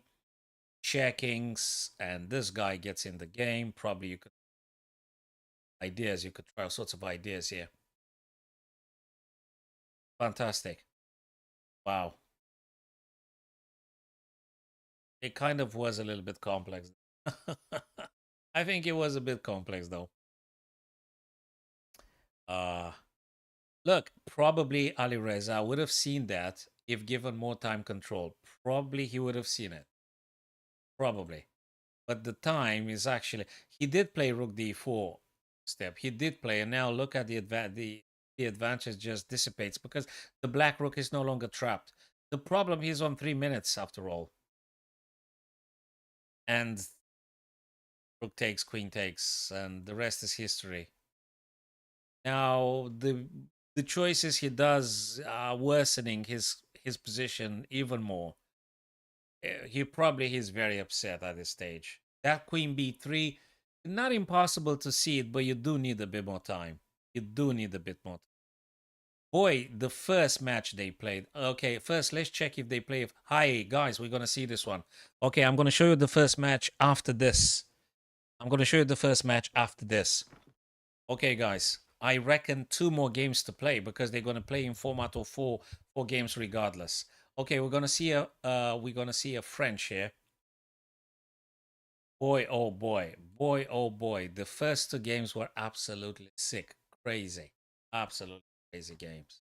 checkings, and this guy gets in the game. Probably you could ideas. You could try all sorts of ideas here. Fantastic. Wow. It kind of was a little bit complex. I think it was a bit complex though. Uh Look, probably Alireza would have seen that if given more time control. Probably he would have seen it. Probably. But the time is actually he did play rook d4 step. He did play, and now look at the advantage just dissipates because the black rook is no longer trapped. The problem is on 3 minutes after all. And rook takes, queen takes, and the rest is history. Now the choices he does are worsening his position even more. He probably is very upset at this stage. That queen b3, not impossible to see it, but you do need a bit more time. You do need a bit more time. Boy, the first match they played. Okay, first let's check if they play. Hi guys, we're gonna see this one. Okay, I'm gonna show you the first match after this. I'm gonna show you the first match after this. Okay, guys, I reckon 2 more games to play because they're gonna play in format of four games regardless. Okay, we're gonna see a French here. Boy, oh boy, boy, oh boy. The first 2 games were absolutely sick, crazy, absolutely crazy games.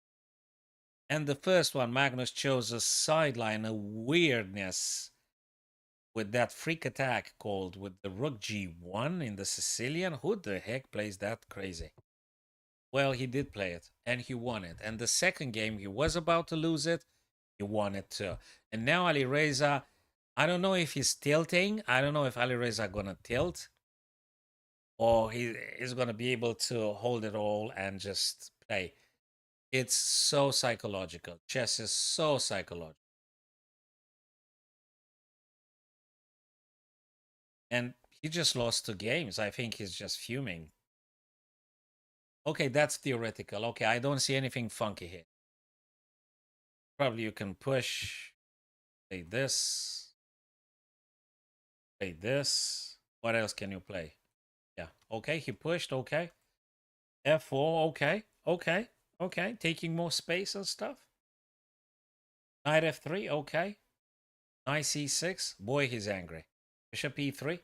And the first one, Magnus chose a sideline, a weirdness with that freak attack called with the rook g1 in the Sicilian. Who the heck plays that crazy? Well, he did play it, and he won it. And the second game, he was about to lose it. He won it too. And now Alireza, I don't know if he's tilting. I don't know if Alireza gonna tilt, or he is gonna be able to hold it all and just play. It's so psychological. Chess is so psychological. And he just lost 2 games. I think he's just fuming. Okay, that's theoretical. Okay, I don't see anything funky here. Probably you can push, play this, play this. What else can you play? Yeah, okay, he pushed, okay. F4, okay, okay, okay. Taking more space and stuff. Knight F3, okay. Knight C6, boy, he's angry. Bishop E3,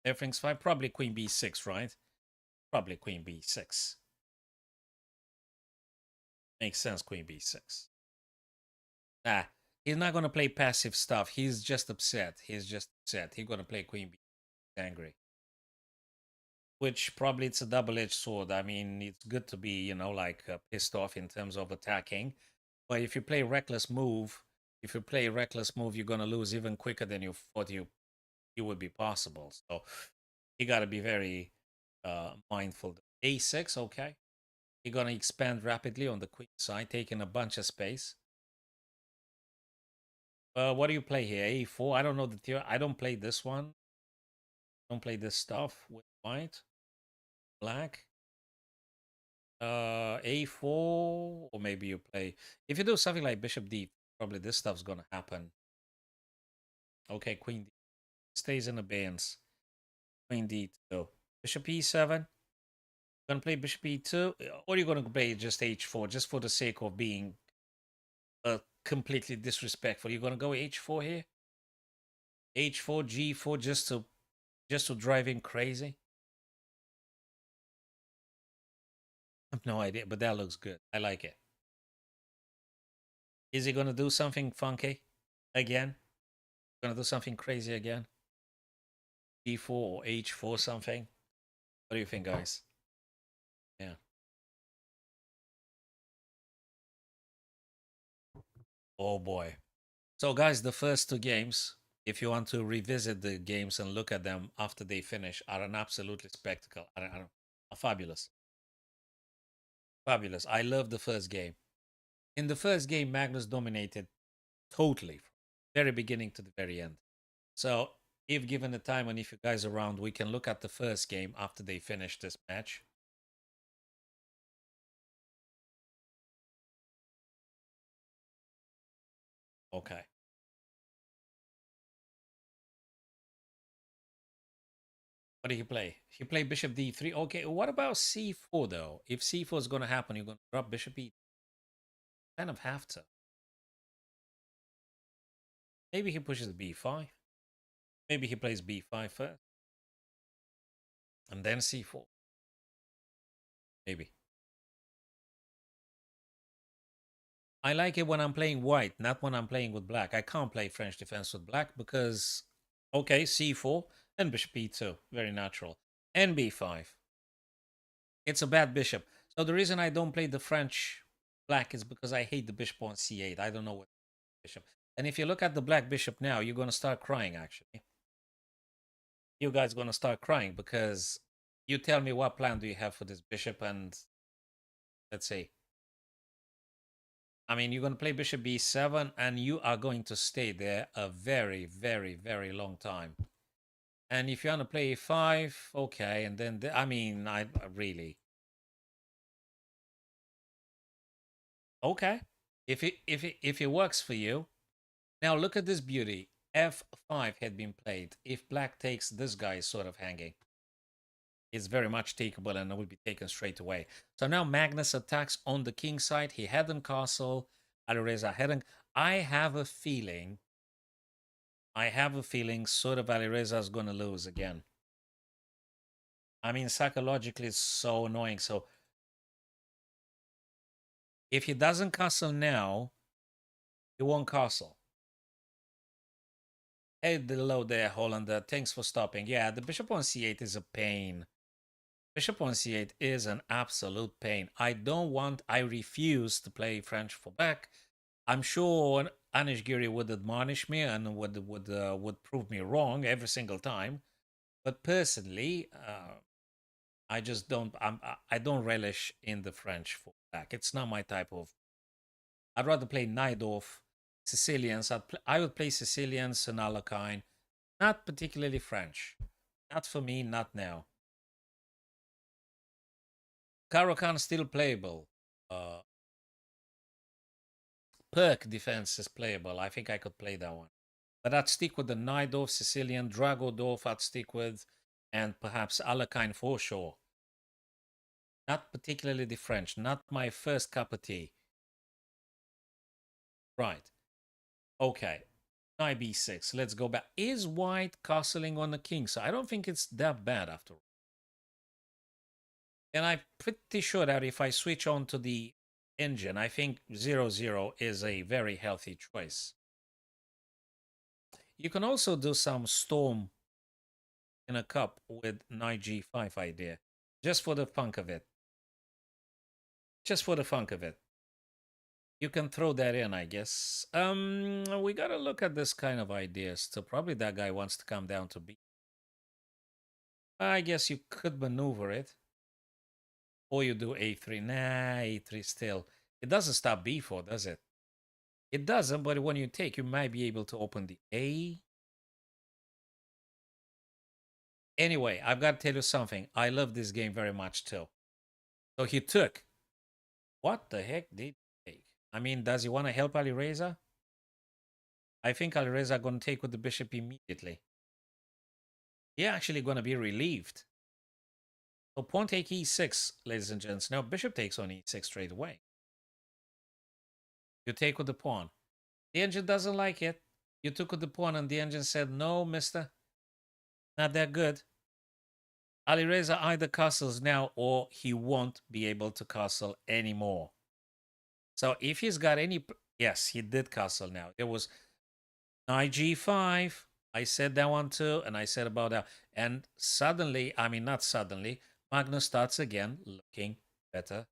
everything's fine. Probably Queen B6, right? Probably Queen B6. Makes sense, Queen B6. Ah, he's not gonna play passive stuff. He's just upset. He's just upset. He's gonna play Queen B, angry. Which probably it's a double-edged sword. I mean, it's good to be, like pissed off in terms of attacking, but if you play reckless move, you're gonna lose even quicker than you thought you would be possible. So you got to be very mindful. A6, okay. You're gonna expand rapidly on the queen side, taking a bunch of space. What do you play here? A4. I don't know the theory. I don't play this one. Don't play this stuff with white. black. A4, or maybe you play. If you do something like bishop d, probably this stuff's gonna happen. Okay, queen d stays in abeyance. Queen d2. Bishop e7. Gonna play bishop e2, or you're gonna play just h4, just for the sake of being completely disrespectful. You're gonna go h4 here, h4, g4, just to drive him crazy. I have no idea, but that looks good. I like it. Is he gonna do something funky again? Gonna do something crazy again? g4 or h4 something? What do you think, guys? Yeah. Oh boy. So, guys, the first two games, if you want to revisit the games and look at them after they finish, are an absolutely spectacle. Are fabulous. Fabulous. I love the first game. In the first game, Magnus dominated totally from the very beginning to the very end. So, if given the time and if you guys are around, we can look at the first game after they finish this match. Okay. What do you play? You play bishop d3. Okay, what about c4 though? If c4 is going to happen, you're going to drop bishop e. Kind of have to. Maybe he pushes b5. Maybe he plays b5 first. And then c4. Maybe. I like it when I'm playing white, not when I'm playing with black. I can't play French defense with black because, okay, c4 and bishop e2. Very natural. And b5. It's a bad bishop. So the reason I don't play the French black is because I hate the bishop on c8. I don't know what bishop. And if you look at the black bishop now, you're going to start crying, actually. You guys going to start crying because you tell me what plan do you have for this bishop, and let's see. I mean, you're going to play bishop b7, and you are going to stay there a very, very, very long time. And if you want to play a5, okay, and then, I mean, I really... Okay, if it works for you. Now look at this beauty. f5 had been played. If black takes, this guy is sort of hanging. It's very much takeable and it will be taken straight away. So now Magnus attacks on the king side. He hadn't castle. Alireza hadn't. I have a feeling sort of Alireza is going to lose again. I mean, psychologically, it's so annoying. So if he doesn't castle now, he won't castle. Hey, hello there, Hollander. Thanks for stopping. Yeah, the bishop on c8 is a pain. Bishop on c8 is an absolute pain. I refuse to play French for black. I'm sure Anish Giri would admonish me and would prove me wrong every single time. But personally, I just don't. I don't relish in the French for black. It's not my type of. I'd rather play Najdorf, Sicilians. I would play Sicilians and Alekhine. Not particularly French. Not for me. Not now. Caro-Kann still playable. Perk defense is playable. I think I could play that one. But I'd stick with the Najdorf, Sicilian, Dragodorf I'd stick with, and perhaps Alekhine for sure. Not particularly the French. Not my first cup of tea. Right. Okay. Knight b6. Let's go back. Is white castling on the king? So I don't think it's that bad after all. And I'm pretty sure that if I switch on to the engine, I think 0-0 is a very healthy choice. You can also do some storm in a cup with knight g5 idea, just for the funk of it. Just for the funk of it. You can throw that in, I guess. We gotta look at this kind of ideas. So probably that guy wants to come down to b. I guess you could maneuver it. Or you do a3. Nah, a3 still. It doesn't stop b4, does it? It doesn't, but when you take, you might be able to open the a. Anyway, I've got to tell you something. I love this game very much too. So he took. What the heck did he take? I mean, does he want to help Alireza? I think Alireza going to take with the bishop immediately. He actually going to be relieved. So pawn take e6, ladies and gents. Now bishop takes on e6 straight away. You take with the pawn. The engine doesn't like it. You took with the pawn and the engine said, no, mister. Not that good. Alireza either castles now or he won't be able to castle anymore. So if he's got any... Yes, he did castle now. There was knight g5. I said that one too, and I said about that. And suddenly, I mean, not suddenly, Magnus starts again looking better.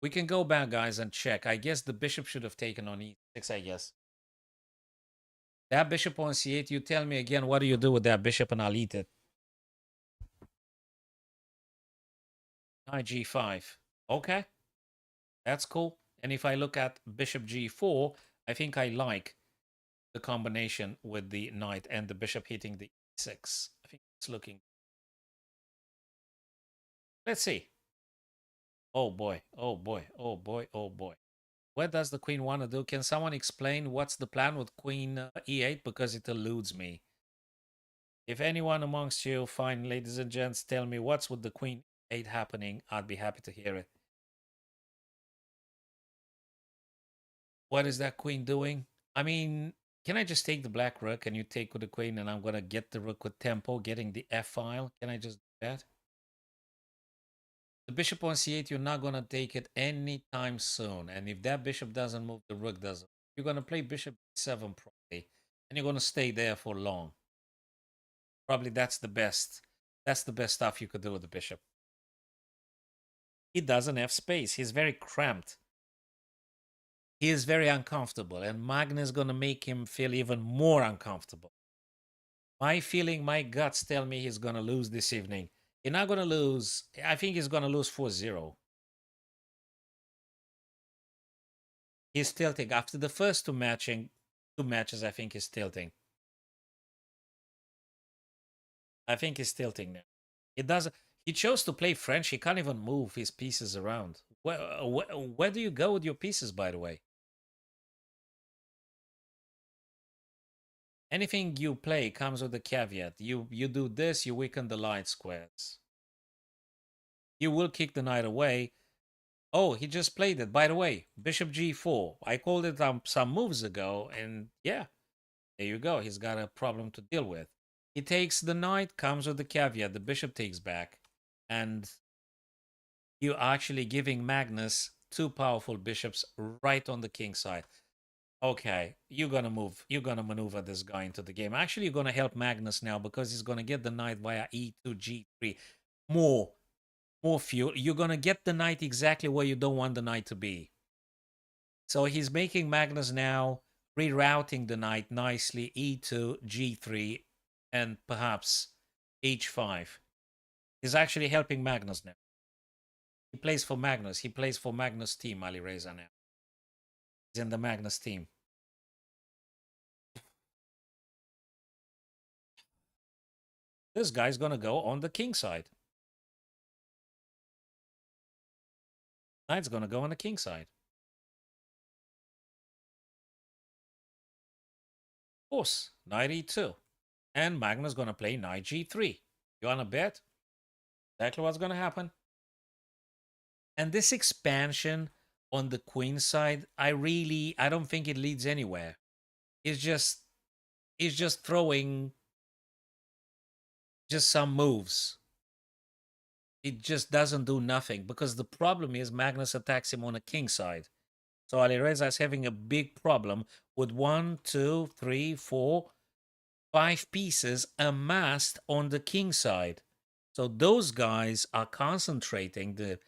We can go back, guys, and check. I guess the bishop should have taken on e6, I guess. That bishop on c8, you tell me again, what do you do with that bishop, and I'll eat it. Knight g5. Okay, that's cool. And if I look at bishop g4, I think I like the combination with the knight and the bishop hitting the e6. I think it's looking... Let's see. Oh boy, oh boy, oh boy, oh boy. What does the queen want to do? Can someone explain what's the plan with queen e8? Because it eludes me. If anyone amongst you, fine ladies and gents, tell me what's with the queen 8 happening, I'd be happy to hear it. What is that queen doing? I mean, can I just take the black rook and you take with the queen and I'm going to get the rook with tempo, getting the f file? Can I just do that? The bishop on c8, you're not going to take it anytime soon. And if that bishop doesn't move, the rook doesn't. You're going to play bishop b7 probably. And you're going to stay there for long. Probably that's the best. That's the best stuff you could do with the bishop. He doesn't have space. He's very cramped. He is very uncomfortable. And Magnus is going to make him feel even more uncomfortable. My feeling, my guts tell me he's going to lose this evening. He's not going to lose. I think he's going to lose 4-0. He's tilting. After the first two matches, I think he's tilting. I think he's tilting now. He chose to play French. He can't even move his pieces around. Where do you go with your pieces, by the way? Anything you play comes with a caveat. You do this, you weaken the light squares. You will kick the knight away. Oh, he just played it. By the way, bishop g4. I called it some moves ago, and yeah, there you go. He's got a problem to deal with. He takes the knight, comes with the caveat. The bishop takes back, and you're actually giving Magnus two powerful bishops right on the king side. Okay, you're gonna move. You're gonna maneuver this guy into the game. Actually, you're gonna help Magnus now because he's gonna get the knight via e2, g3. More fuel. You're gonna get the knight exactly where you don't want the knight to be. So he's making Magnus now, rerouting the knight nicely, e2, g3, and perhaps h5. He's actually helping Magnus now. He plays for Magnus. He plays for Magnus' team, Alireza now. He's in the Magnus team. This guy's going to go on the king side. Knight's going to go on the king side. Of course, knight e2. And Magnus going to play knight g3. You want to bet? Exactly what's going to happen. And this expansion on the queen side, I don't think it leads anywhere. It's just throwing just some moves. It just doesn't do nothing because the problem is Magnus attacks him on the king side. So Alireza is having a big problem with 1, 2, 3, 4, 5 pieces amassed on the king side. So those guys are concentrating the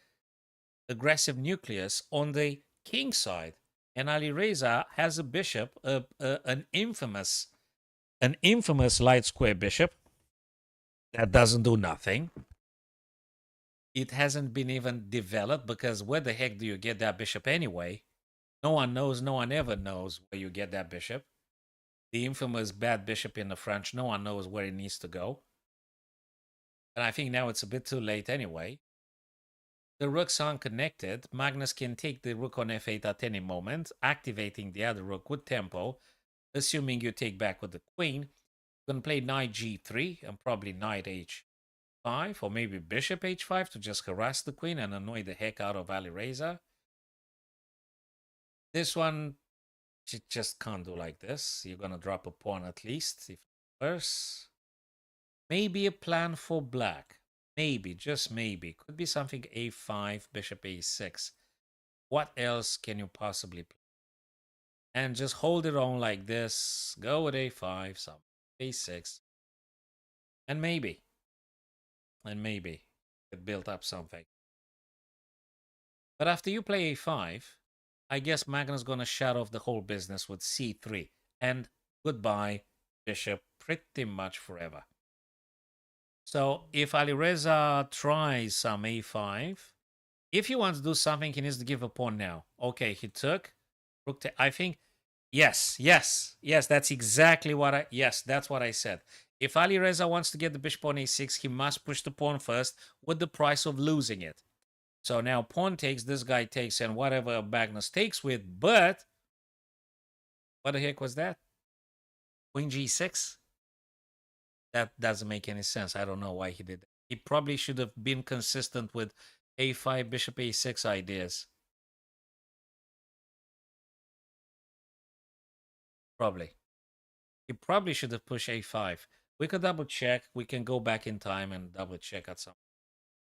aggressive nucleus on the king side. And Alireza has a bishop, an infamous light square bishop that doesn't do nothing. It hasn't been even developed because where the heck do you get that bishop anyway? No one knows. No one ever knows where you get that bishop. The infamous bad bishop in the French, no one knows where it needs to go. And I think now it's a bit too late anyway. The rooks aren't connected. Magnus can take the rook on f8 at any moment, activating the other rook with tempo, assuming you take back with the queen. You can play knight g3 and probably knight h5, or maybe bishop h5 to just harass the queen and annoy the heck out of Alireza. This one, you just can't do like this. You're going to drop a pawn at least, if worse. Maybe a plan for black. Maybe, just maybe. Could be something a5, bishop a6. What else can you possibly play? And just hold it on like this. Go with a5, some a6. And maybe it built up something. But after you play a5, I guess Magnus gonna shut off the whole business with c3. And goodbye, bishop, pretty much forever. So if Alireza tries some a5, if he wants to do something, he needs to give a pawn now. Okay, he took. Rook I think, yes, that's exactly what that's what I said. If Alireza wants to get the bishop on a6, he must push the pawn first with the price of losing it. So now pawn takes, this guy takes, and whatever Magnus takes with, but what the heck was that? Queen g6? That doesn't make any sense. I don't know why he did that. He probably should have been consistent with a5, bishop a6 ideas. Probably. He probably should have pushed a5. We could double check. We can go back in time and double check at some.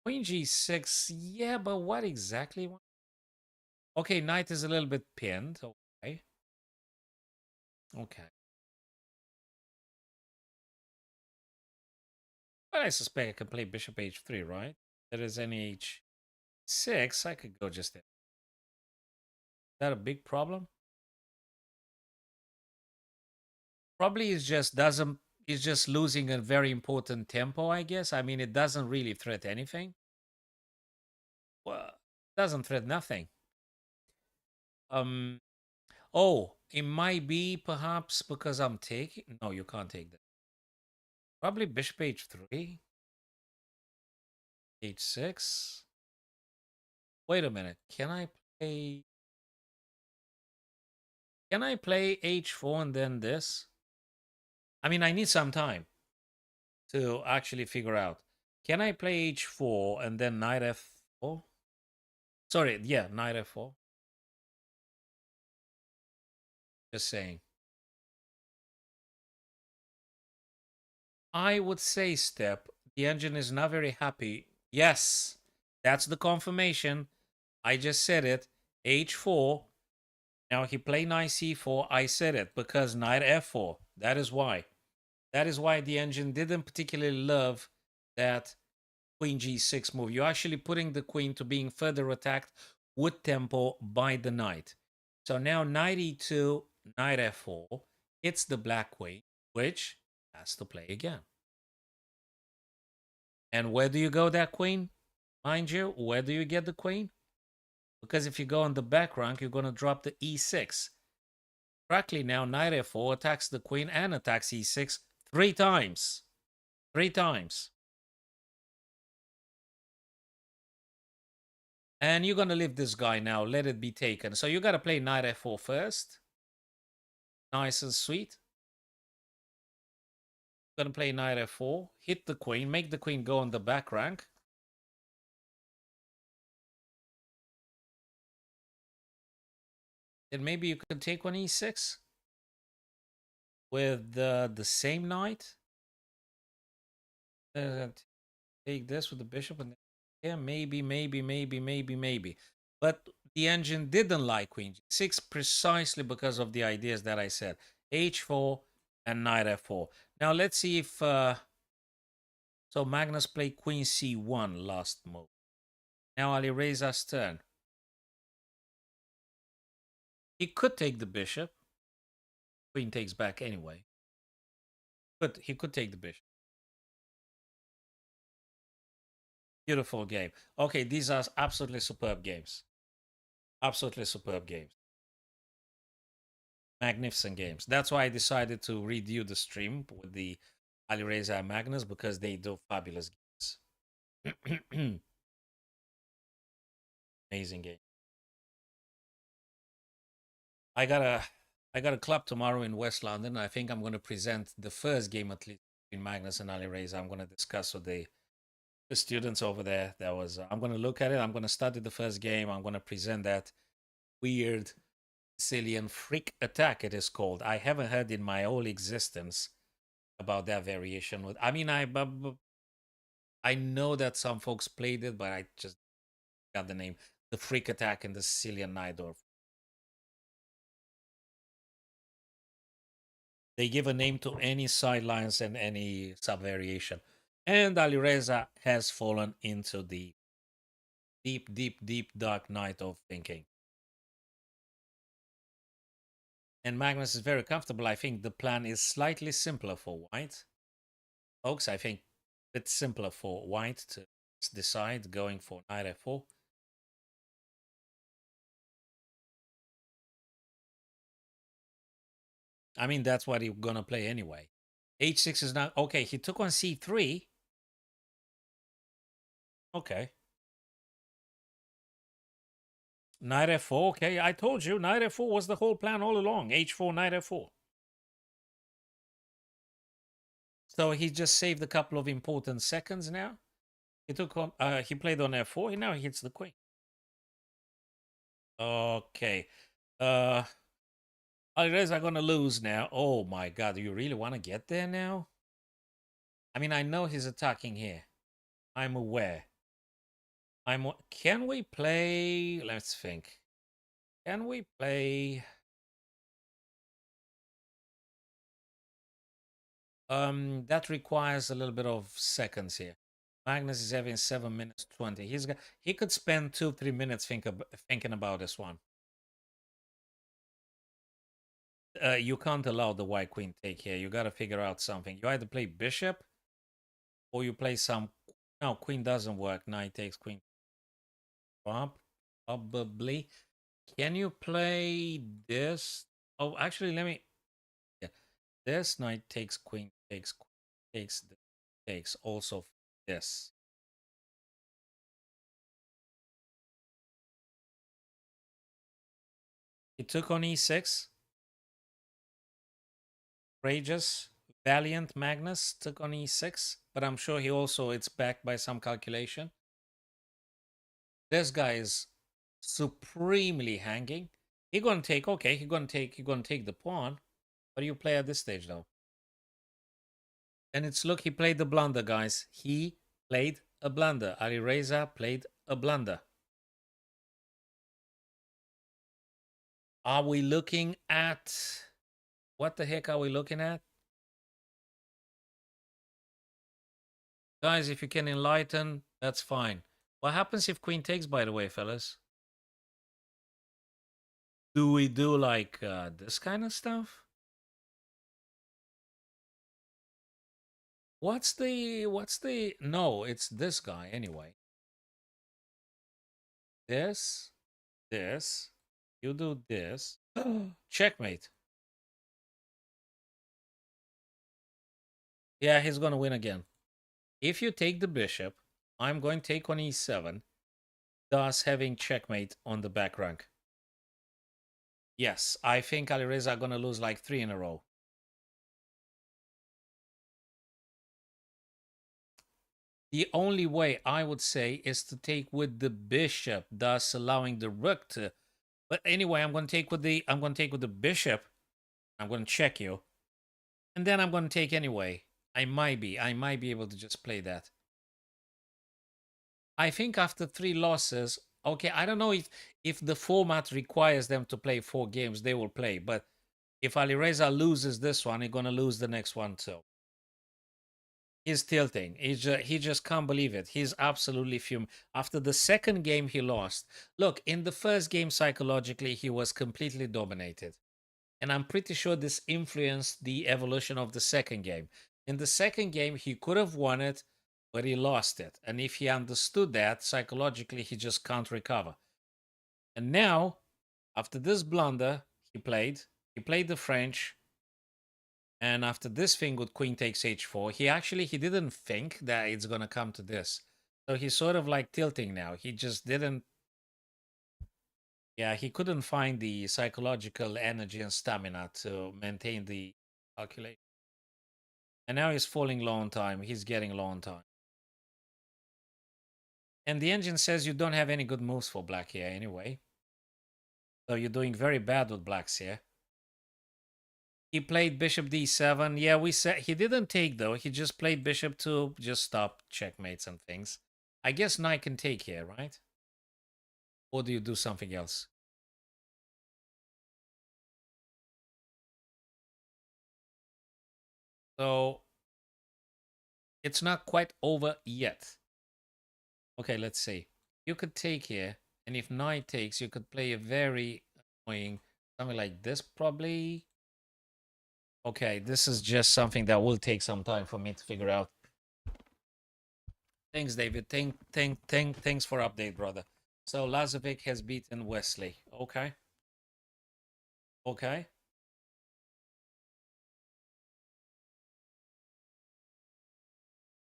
Queen g6. Yeah, but what exactly? Okay, knight is a little bit pinned. Okay. Okay. But I suspect I can play bishop h3, right? There is any h6. I could go just there. Is that a big problem? Probably is just doesn't is just losing a very important tempo, I guess. I mean, it doesn't really threat anything. Well, it doesn't threat nothing. Oh, it might be perhaps because I'm taking. No, you can't take that. Probably bishop h3, h6. Wait a minute. Can I play? Can I play h4 and then this? I mean, I need some time to actually figure out. Can I play h4 and then knight f4? Sorry, yeah, knight f4. Just saying. I would say, Step, the engine is not very happy. Yes, that's the confirmation. I just said it. h4. Now he played knight c4. I said it because knight f4. That is why. That is why the engine didn't particularly love that queen g6 move. You're actually putting the queen to being further attacked with tempo by the knight. So now knight e2, knight f4. It's the black queen, which has to play again. And where do you go that queen? Mind you, where do you get the queen? Because if you go on the back rank, you're going to drop the e6. Correctly now, knight f4 attacks the queen and attacks e6 3 times. 3 times. And you're going to leave this guy now. Let it be taken. So you got to play knight f4 first. Nice and sweet. Going to play knight f4. Hit the queen. Make the queen go on the back rank. Then maybe you could take on e6 with the same knight. Take this with the bishop and yeah, maybe. But the engine didn't like queen g6 precisely because of the ideas that I said. h4 and knight f4. Now let's see if so Magnus played queen c1 last move. Now Alireza's turn. He could take the bishop. Queen takes back anyway. But he could take the bishop. Beautiful game. Okay, these are absolutely superb games. Absolutely superb games. Magnificent games. That's why I decided to redo the stream with the Alireza and Magnus because they do fabulous games. Amazing game. I got a club tomorrow in West London. I think I'm going to present the first game at least between Magnus and Alireza. I'm going to discuss with the students over there. That was I'm going to look at it. I'm going to study the first game. I'm going to present that weird Sicilian freak attack. It is called. I haven't heard in my whole existence about that variation. With I mean I know that some folks played it, but I just got the name. The freak attack in the Sicilian Najdorf. They give a name to any sidelines and any subvariation. And Alireza has fallen into the deep, deep, deep dark night of thinking. And Magnus is very comfortable. I think the plan is slightly simpler for white. Folks, I think it's simpler for white to decide going for knight f4. I mean, that's what he's going to play anyway. h6 is not... Okay, he took on c3. Okay. Knight f4. Okay, I told you, knight f4 was the whole plan all along. h4, knight f4. So he just saved a couple of important seconds now. He took on, he played on f4. He now hits the queen. Okay. Alireza gonna lose now. Oh my god, do you really want to get there now? I mean, I know he's attacking here. I'm aware. Can we play... Let's think. Can we play... That requires a little bit of seconds here. Magnus is having 7 minutes 20. He could spend 2-3 minutes thinking about this one. You can't allow the white queen take here. You got to figure out something. You either play bishop or you play some... No, queen doesn't work. Knight takes queen. Probably. Can you play this? Oh, actually, let me... Yeah. This knight takes queen, takes also this. He took on e6. Courageous, valiant Magnus took on e6, but I'm sure he also, it's backed by some calculation. This guy is supremely hanging. He gonna take, okay, he gonna take the pawn. What do you play at this stage though? And it's, look, he played the blunder, guys. He played a blunder. Alireza played a blunder. Are we looking at... What the heck are we looking at? Guys, if you can enlighten, that's fine. What happens if queen takes, by the way, fellas? Do we do like this kind of stuff? What's the... No, it's this guy anyway. This. You do this. Checkmate. Yeah, he's gonna win again. If you take the bishop, I'm going to take on e7, thus having checkmate on the back rank. Yes, I think Alireza are gonna lose like 3 in a row. The only way I would say is to take with the bishop, thus allowing the rook to... But anyway, I'm going to take with the bishop. I'm going to check you. And then I'm going to take anyway. I might be able to just play that. I think after 3 losses, okay, I don't know if the format requires them to play 4 games, they will play. But if Alireza loses this one, he's going to lose the next one too. He's tilting. He just can't believe it. He's absolutely fuming. After the second game he lost. Look, in the first game, psychologically, he was completely dominated. And I'm pretty sure this influenced the evolution of the second game. In the second game, he could have won it, but he lost it. And if he understood that, psychologically, he just can't recover. And now, after this blunder he played the French. And after this thing with queen takes h4, he didn't think that it's going to come to this. So he's sort of like tilting now. He just didn't. Yeah, he couldn't find the psychological energy and stamina to maintain the calculation. And now he's falling low on time. He's getting low on time. And the engine says you don't have any good moves for black here anyway. So you're doing very bad with blacks here. He played bishop d7. Yeah, we said he didn't take though. He just played bishop to just stop checkmates and things. I guess knight can take here, right? Or do you do something else? So it's not quite over yet. Okay, let's see. You could take here, and if knight takes, you could play a very annoying something like this probably. Okay, this is just something that will take some time for me to figure out. Thanks, David. Thanks for update, brother. So Lazovic has beaten Wesley. Okay. Okay.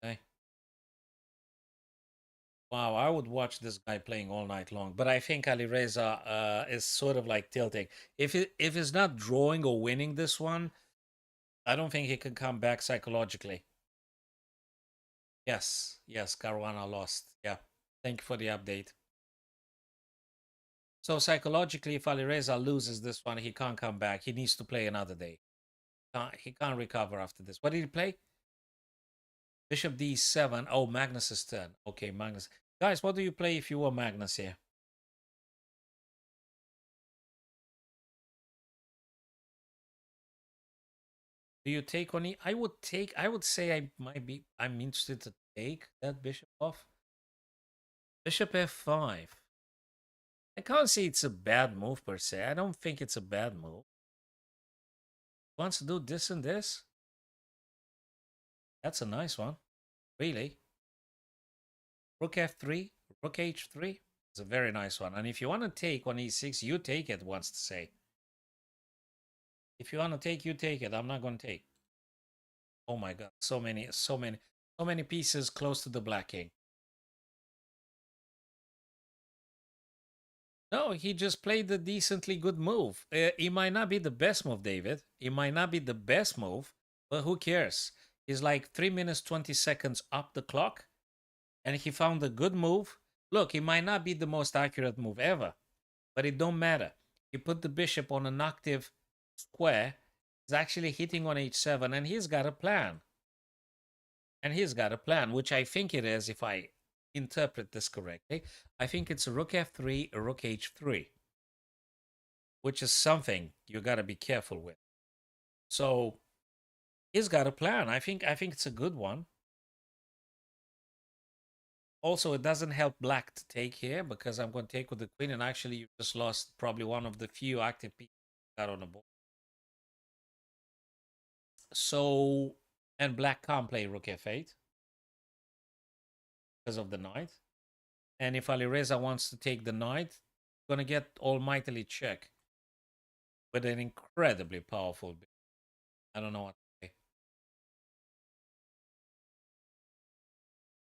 Okay. Wow, I would watch this guy playing all night long, but I think Alireza is sort of like tilting. If he's not drawing or winning this one, I don't think he can come back psychologically. Yes, yes, Caruana lost. Yeah, thank you for the update. So psychologically, if Alireza loses this one, he can't come back. He needs to play another day. He can't recover after this. What did he play? Bishop d7. Oh, Magnus's turn. Okay, Magnus. Guys, what do you play if you were Magnus here? Do you take on I would take. I would say I might be. I'm interested to take that bishop off. Bishop f5. I can't say it's a bad move per se. I don't think it's a bad move. Wants to do this and this. That's a nice one. Really. Rook f3, rook h3. It's a very nice one. And if you want to take on e6, you take it, wants to say. If you want to take, you take it. I'm not going to take. Oh my god. So many pieces close to the black king. No, he just played a decently good move. It might not be the best move, David. It might not be the best move, but who cares? He's like 3 minutes, 20 seconds up the clock, and he found a good move. Look, it might not be the most accurate move ever, but it don't matter. He put the bishop on an active square. He's actually hitting on h7, and he's got a plan. And he's got a plan, which I think it is, if I interpret this correctly. I think it's a rook f3, a rook h3, which is something you got to be careful with. So he's got a plan. I think it's a good one. Also, it doesn't help black to take here because I'm going to take with the queen, and actually you just lost probably one of the few active pieces got on the board. So, and black can't play rook f8 because of the knight. And if Alireza wants to take the knight, going to get almightily check with an incredibly powerful. I don't know what to say.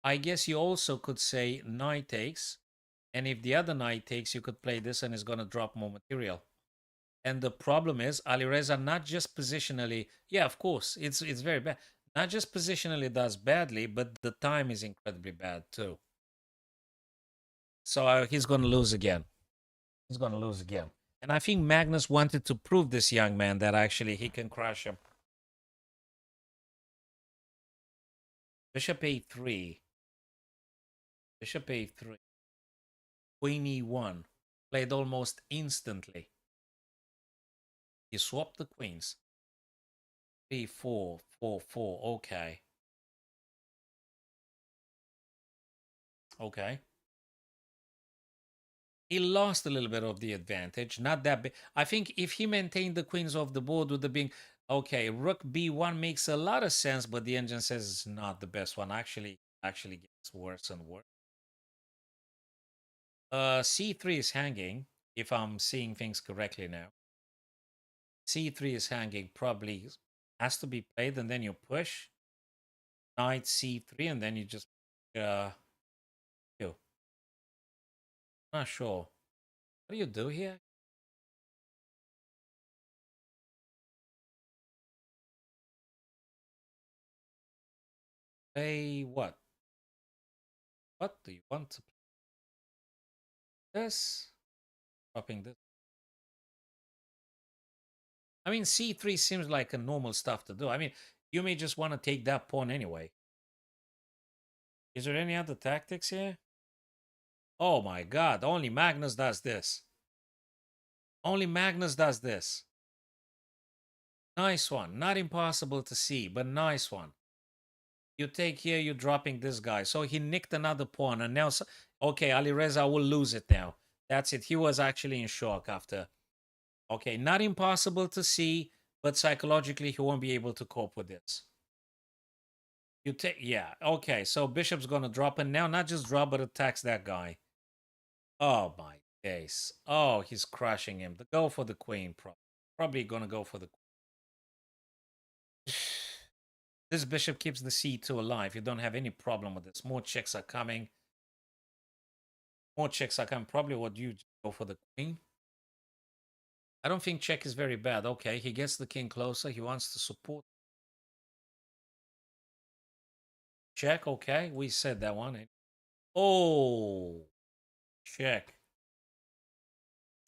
I guess you also could say knight takes, and if the other knight takes, you could play this and it's going to drop more material. And the problem is, Alireza not just positionally, yeah, of course, it's very bad. Not just positionally does badly, but the time is incredibly bad too. So he's going to lose again. He's going to lose again. And I think Magnus wanted to prove this young man that actually he can crush him. Bishop a3. Bishop a3. Queen e1. Played almost instantly. He swapped the queens. 3-4, 4-4. Okay. Okay. He lost a little bit of the advantage. Not that big. I think if he maintained the queens off the board would have been okay. Rook b1 makes a lot of sense, but the engine says it's not the best one. Actually gets worse and worse. C3 is hanging, if I'm seeing things correctly now. C3 is hanging, probably has to be played, and then you push. Knight C3, and then you just Not sure. What do you do here? Play what? What do you want to play? This? Dropping this. I mean, c3 seems like a normal stuff to do. I mean, you may just want to take that pawn anyway. Is there any other tactics here? Oh my god, only Magnus does this. Only Magnus does this. Nice one. Not impossible to see, but nice one. You take here, you're dropping this guy. So he nicked another pawn, and now, okay, Alireza will lose it now. That's it. He was actually in shock after. Okay, not impossible to see, but psychologically he won't be able to cope with this. You take, yeah, okay. So bishop's gonna drop, and now not just drop, but attacks that guy. Oh my days. Oh, he's crushing him. The go for the queen, probably gonna go for the queen. This bishop keeps the c2 alive. You don't have any problem with this. More checks are coming. More checks are coming. Probably what you go for the queen. I don't think check is very bad. Okay, he gets the king closer. He wants to support. Check, okay. We said that one. Oh, check.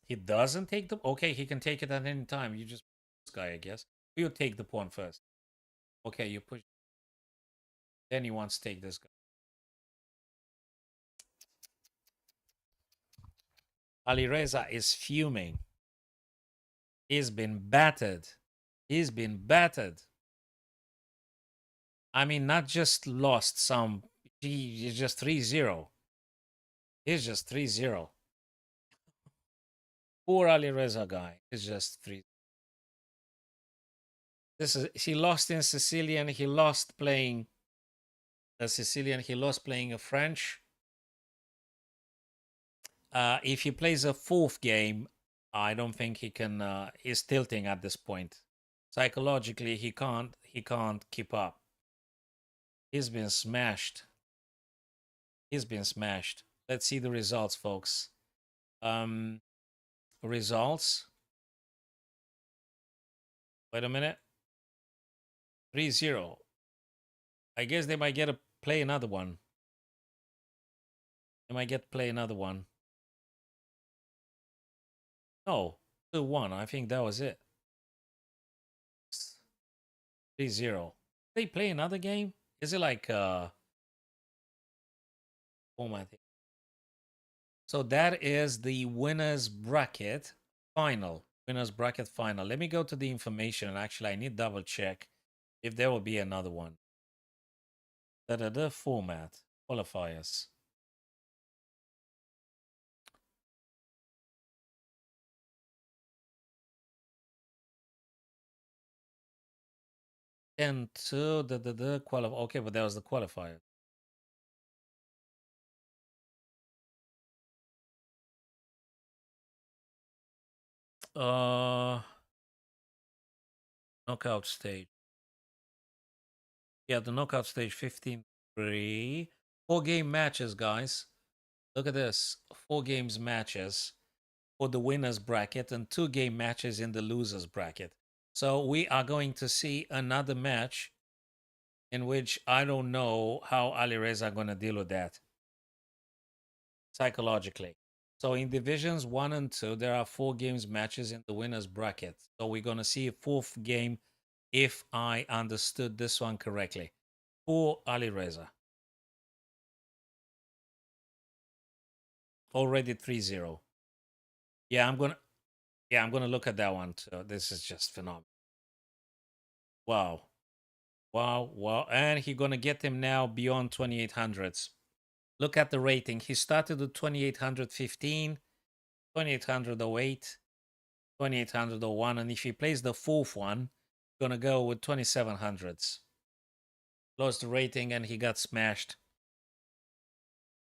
He doesn't take the... Okay, he can take it at any time. You just... This guy, I guess. You take the pawn first. Okay, you push. Then he wants to take this guy. Alireza is fuming. He's been battered. He's been battered. I mean, not just lost some. He's just 3-0. He's just 3-0. Poor Alireza guy. He's just 3. This is... He lost in Sicilian. He lost playing a Sicilian. He lost playing a French. If he plays a fourth game, I don't think he can. He's tilting at this point. Psychologically, he can't keep up. He's been smashed. He's been smashed. Let's see the results, folks. Results. Wait a minute. 3-0. I guess they might get to play another one. They might get to play another one. No, 2-1. I think that was it. 3-0. They play another game? Is it like format? So that is the winners bracket final. Winners bracket final. Let me go to the information, and actually I need double check if there will be another one. The format qualifiers. And to the qualify. Okay, but that was the qualifier. Knockout stage. Yeah, the knockout stage 15-3. 4-game matches, guys. Look at this. 4 games matches for the winners bracket and 2-game matches in the losers bracket. So we are going to see another match in which I don't know how Alireza are going to deal with that psychologically. So in divisions 1 and 2, there are 4 games matches in the winners bracket. So we're going to see a 4th game if I understood this one correctly. For Alireza. Already 3-0. Yeah, I'm gonna look at that one too. This is just phenomenal. Wow. Wow, wow. And he's gonna get him now beyond 2800s. Look at the rating. He started with 2815, 2808, 2801, and if he plays the 4th one, gonna go with 2700s. Lost the rating and he got smashed.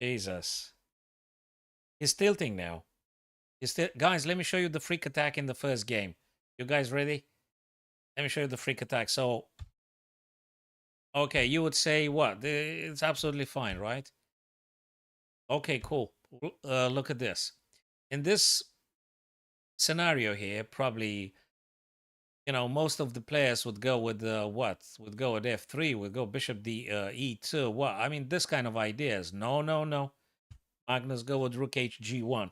Jesus. He's tilting now. Guys, let me show you the freak attack in the first game. You guys ready? Let me show you the freak attack. So, okay, you would say what? It's absolutely fine, right? Okay, cool. look at this. In this scenario here, probably, most of the players would go with what? Would go with f3, would go bishop d e2. What? I mean, this kind of ideas. No, no, no. Magnus go with rook h g1.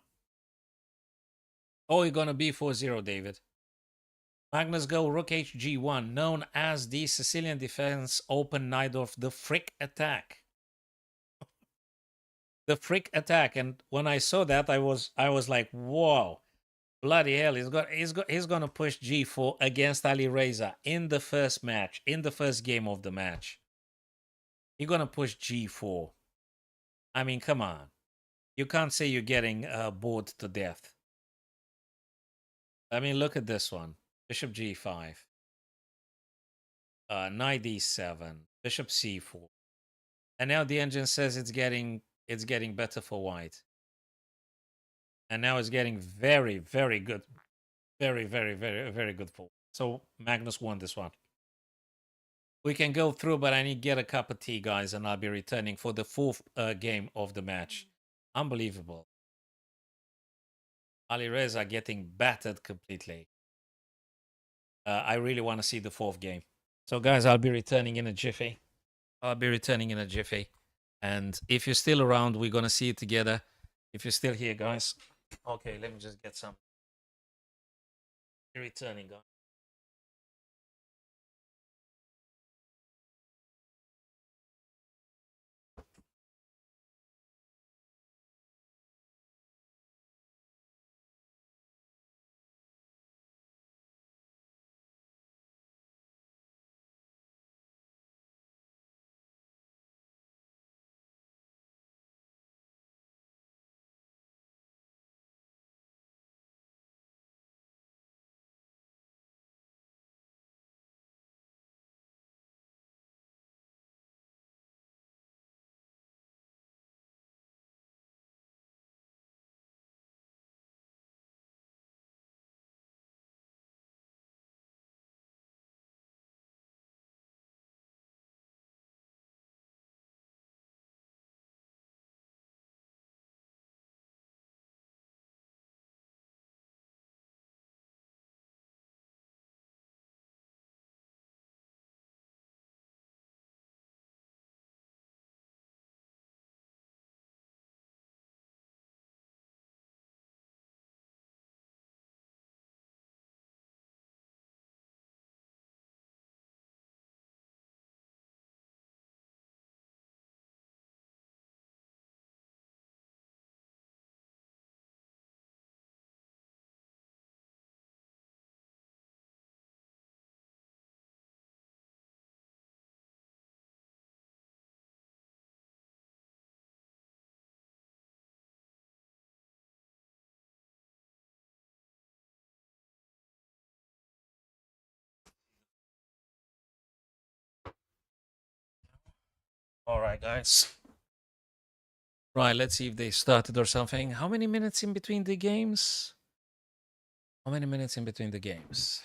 Oh, you're gonna be 4-0, David. Magnus go rook h g1, known as the Sicilian defense open Najdorf, the Frick attack. The Frick attack. And when I saw that, I was like, whoa. Bloody hell, he's gonna push g4 against Alireza in the first match, in the first game of the match. He's gonna push g4. I mean, come on. You can't say you're getting bored to death. I mean, look at this one. Bishop g5. Knight d7. Bishop c4. And now the engine says it's getting better for white. And now it's getting very, very good. Very, very, very, very good for white. So Magnus won this one. We can go through, but I need to get a cup of tea, guys, and I'll be returning for the fourth game of the match. Unbelievable. Alireza getting battered completely. I really want to see the fourth game. So, guys, I'll be returning in a jiffy. And if you're still around, we're going to see it together. If you're still here, guys. Okay, let me just get some. Returning, guys. All right, guys. Right, let's see if they started or something. How many minutes in between the games? How many minutes in between the games?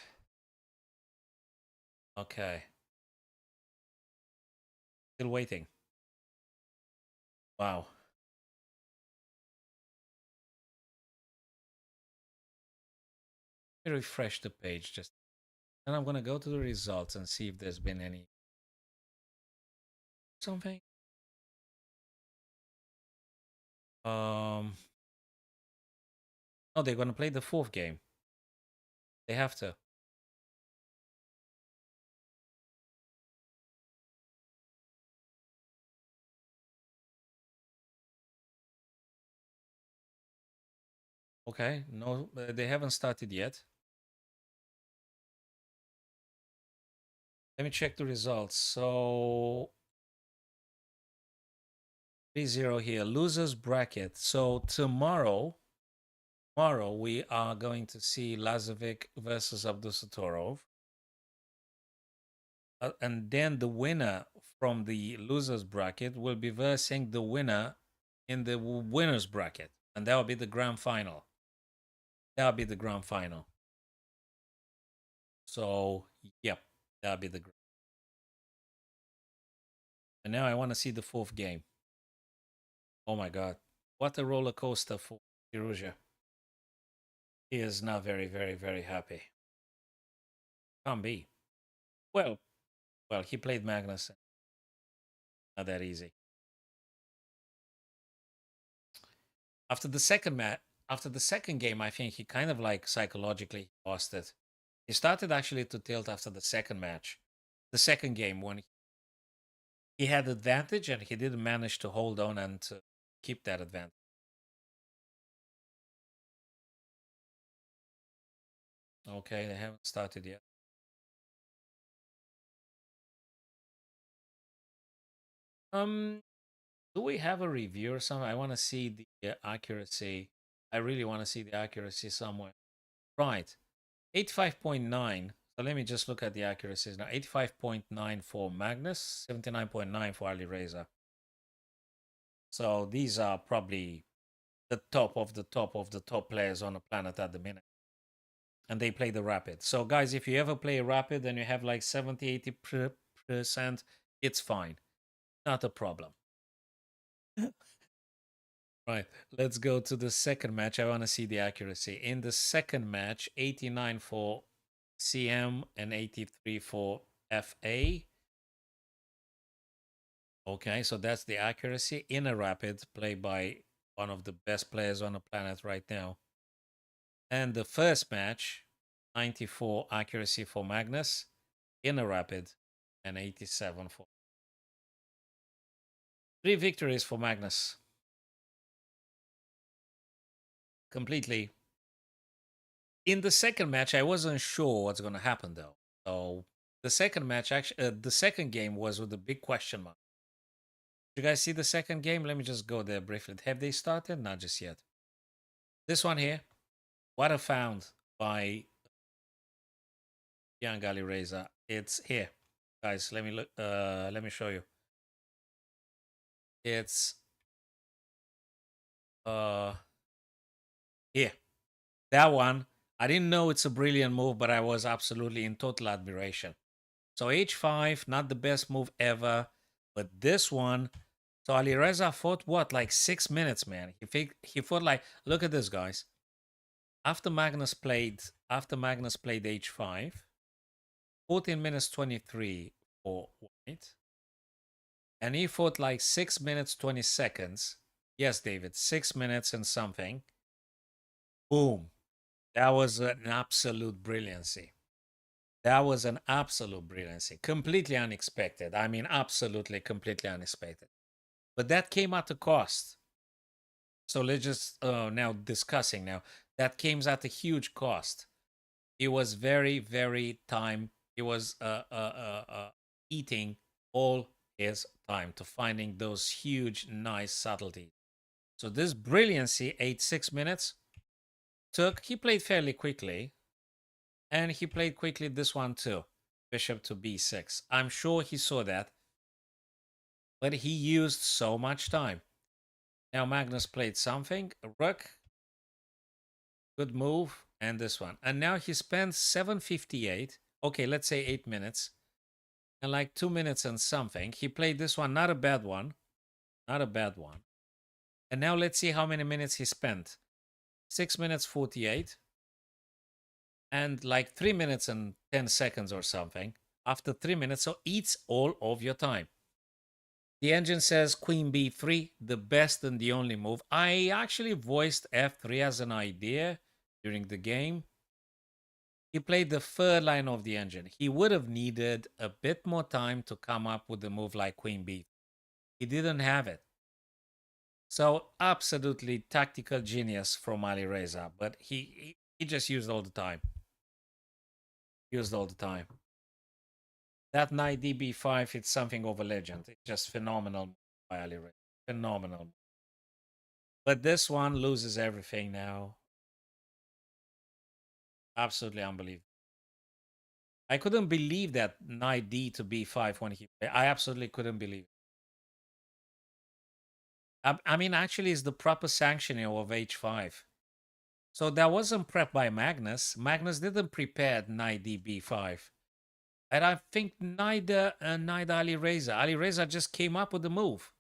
Okay. Still waiting. Wow. Let me refresh the page just. And I'm going to go to the results and see if there's been any. Something. Um. No, they're going to play the fourth game. They have to. Okay. No, they haven't started yet. Let me check the results. So 3-0 here. Losers bracket. So tomorrow we are going to see Lazovic versus Abdusattorov. And then the winner from the losers bracket will be versing the winner in the winners bracket. And that will be the grand final. That'll be the grand final. So, yep, that'll be the grand. And now I want to see the fourth game. Oh my God. what a roller coaster for Kiruzia. He is not very, very, very happy. Can't be. Well, he played Magnus. Not that easy. After the second after the second game, I think he kind of like psychologically lost it. He started actually to tilt after the second match, the second game when he had advantage and he didn't manage to hold on and to keep that advantage. Okay, they haven't started yet. Do we have a review or something? I want to see the accuracy. I really want to see the accuracy somewhere. Right, 85.9. So let me just look at the accuracies now. 85.9 for Magnus, 79.9 for Alireza. So these are probably the top of the top of the top players on the planet at the minute. And they play the Rapid. So guys, if you ever play a Rapid and you have like 70-80%, it's fine. Not a problem. Right, let's go to the second match. I want to see the accuracy. In the second match, 89 for CM and 83 for FA. Okay, so that's the accuracy in a Rapid played by one of the best players on the planet right now. And the first match, 94 accuracy for Magnus in a Rapid and 87 for 3 victories for Magnus. Completely. In the second match, I wasn't sure what's going to happen though. So the second match, actually, the second game was with a big question mark. Did you guys see the second game? Let me just go there briefly. Have they started? Not just yet. This one here, what I found by young Alireza. It's here, guys. Let me look. Let me show you. It's here. That one. I didn't know it's a brilliant move, but I was absolutely in total admiration. So H5, not the best move ever, but this one. So Alireza fought what, like 6 minutes, man. He fought like, look at this, guys. After Magnus played H5, 14 minutes 23 for White, and he fought like 6 minutes 20 seconds. Yes, David, 6 minutes and something. Boom. That was an absolute brilliancy. That was an absolute brilliancy. Completely unexpected. I mean, absolutely, completely unexpected. But that came at a cost. So let's just now discussing now. That came at a huge cost. It was very, very time. It was eating all his time to finding those huge, nice subtleties. So this brilliancy, 6 minutes, he played fairly quickly. And he played quickly this one too. Bishop to b6. I'm sure he saw that. But he used so much time. Now Magnus played something. A rook. Good move. And this one. And now he spends 7:58. Okay, let's say 8 minutes. And like 2 minutes and something. He played this one. Not a bad one. Not a bad one. And now let's see how many minutes he spent. 6 minutes 48. And like 3 minutes and 10 seconds or something. After 3 minutes, so eats all of your time. The engine says queen b3, the best and the only move. I actually voiced f3 as an idea during the game. He played the third line of the engine. He would have needed a bit more time to come up with a move like queen b. He didn't have it. So absolutely tactical genius from Alireza, but he just used all the time. Used all the time. That knight db5, it's something of a legend. It's just phenomenal by Alireza. Phenomenal. But this one loses everything now. Absolutely unbelievable. I couldn't believe that knight d to b5 when he played. I absolutely couldn't believe it. I mean, actually, it's the proper sanctioning of h5. So that wasn't prepped by Magnus. Magnus didn't prepare knight d b5. And I think neither Alireza. Alireza just came up with the move.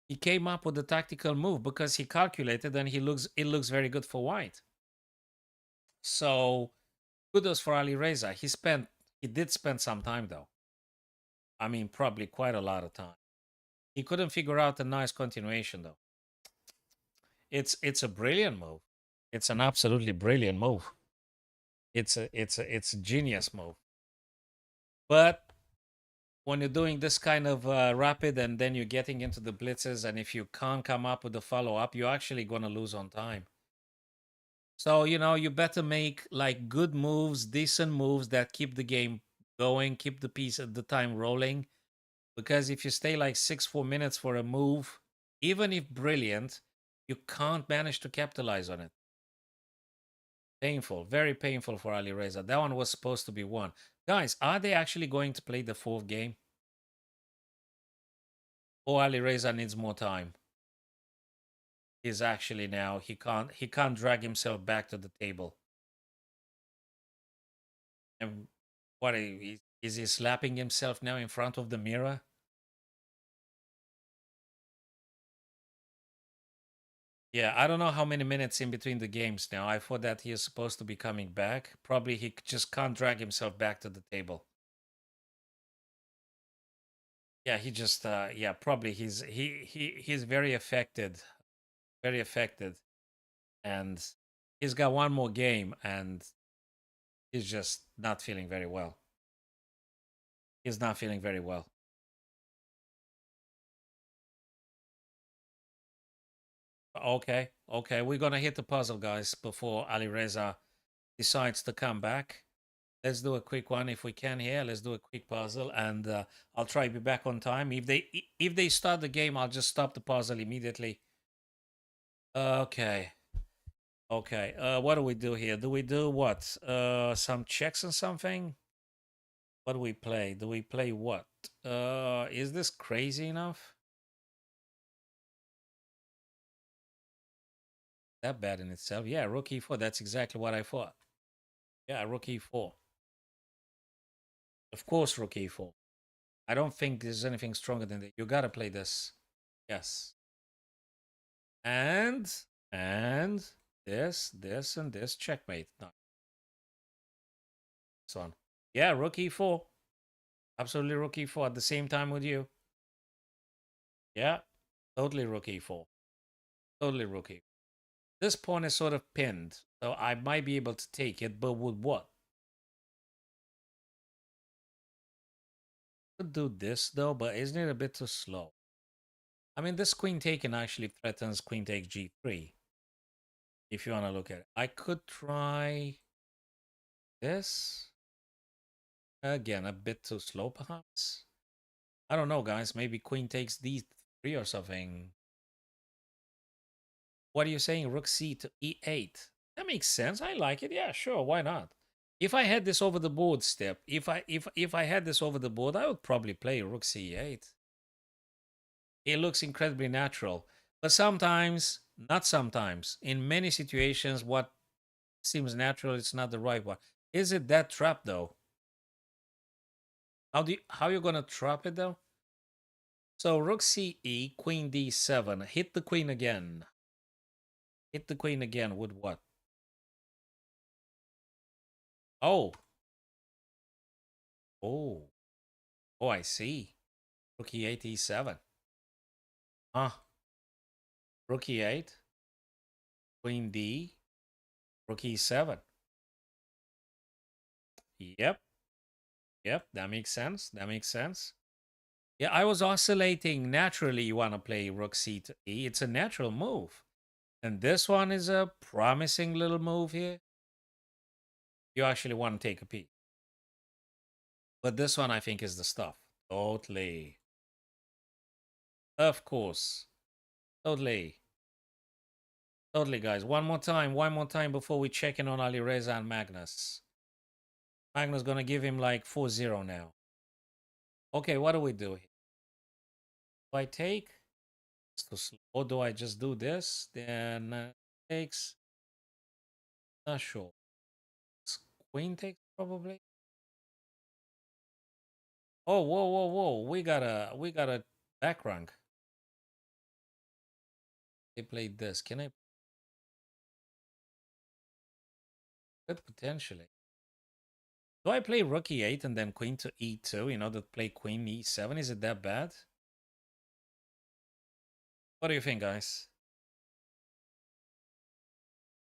He came up with the tactical move because he calculated and it looks very good for white. So kudos for Alireza. He did spend some time though. I mean, probably quite a lot of time. He couldn't figure out a nice continuation though. It's a brilliant move. It's an absolutely brilliant move. It's a genius move. But when you're doing this kind of rapid and then you're getting into the blitzes, and if you can't come up with the follow up, you're actually gonna lose on time. So you better make like good moves, decent moves that keep the game going, keep the piece at the time rolling. Because if you stay like 6 4 minutes for a move, even if brilliant, you can't manage to capitalize on it. Painful, very painful for Alireza. That one was supposed to be won. Guys, are they actually going to play the fourth game? Or Alireza needs more time? He's actually now he can't drag himself back to the table. And what is he slapping himself now in front of the mirror? Yeah, I don't know how many minutes in between the games now. I thought that he is supposed to be coming back. Probably he just can't drag himself back to the table. Yeah, he just yeah, probably he's very affected, and he's got one more game, and he's just not feeling very well. He's not feeling very well. Okay, okay, we're gonna hit the puzzle, guys, before Alireza decides to come back. Let's do a quick one if we can here. Let's do a quick puzzle, and I'll try to be back on time. If they start the game, I'll just stop the puzzle immediately. Okay. Okay. What do we do here? Do we do what? Some checks and something? What do we play? Do we play what? Is this crazy enough? That bad in itself? Yeah, rook e4. That's exactly what I thought. Yeah, rook e4. Of course, rook e4. I don't think there's anything stronger than that. You gotta play this. Yes. And and this and this checkmate. No, this one. Yeah, rook e4. Absolutely rook e4 at the same time with you. Yeah, totally rook e4. Totally rook e4. This pawn is sort of pinned, so I might be able to take it, but with what? Could do this though, but isn't it a bit too slow? I mean, this queen taken actually threatens queen take g3. If you want to look at it, I could try this again, a bit too slow perhaps. I don't know, guys. Maybe queen takes d3 or something. What are you saying? Rook c to e8. That makes sense. I like it. Yeah, sure. Why not? If I had this over the board step, if I had this over the board, I would probably play rook c8. It looks incredibly natural. But sometimes, not sometimes, in many situations, what seems natural is not the right one. Is it that trap though? How you gonna trap it though? So rook ce, queen d7. Hit the queen again. Hit the queen again with what? Oh. Oh. Oh, I see. Rook e8, e7. Huh. Rook e8. Queen d. Rook e7. Yep. Yep. That makes sense. That makes sense. Yeah, I was oscillating. Naturally, you want to play rook c to e. It's a natural move. And this one is a promising little move here. You actually want to take a peek. But this one, I think, is the stuff. Totally. Of course. Totally. Totally, guys. One more time before we check in on Alireza and Magnus. Magnus gonna give him like 4-0 now. Okay, what do we do here? Do I take? Or do I just do this? Then takes. Not sure. Queen takes probably. Oh, whoa, whoa, whoa! We got a back rank. They played this. Can I? Could potentially. Do I play rook e8 and then queen to e2 in order to play queen e7? Is it that bad? What do you think, guys?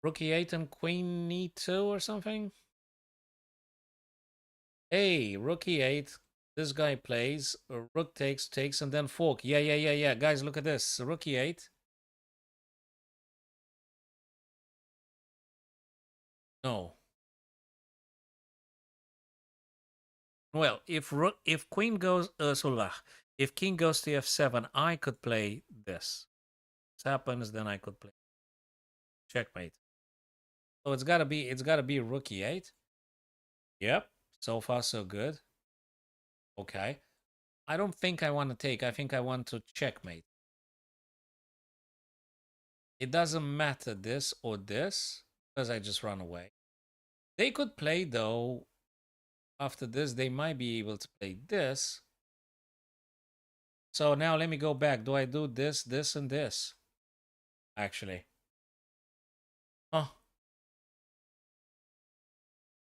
Rook e8 and queen e2 or something? Hey, rook e8. This guy plays. Rook takes, and then fork. Yeah. Guys, look at this. Rook e8. No. Well, if queen goes if king goes to f7, I could play this. This happens, then I could play checkmate. So it's gotta be rook e8. Yep. So far so good. Okay. I don't think I want to take. I think I want to checkmate. It doesn't matter this or this because I just run away. They could play though. After this, they might be able to play this. So now let me go back. Do I do this, this, and this? Actually. Huh.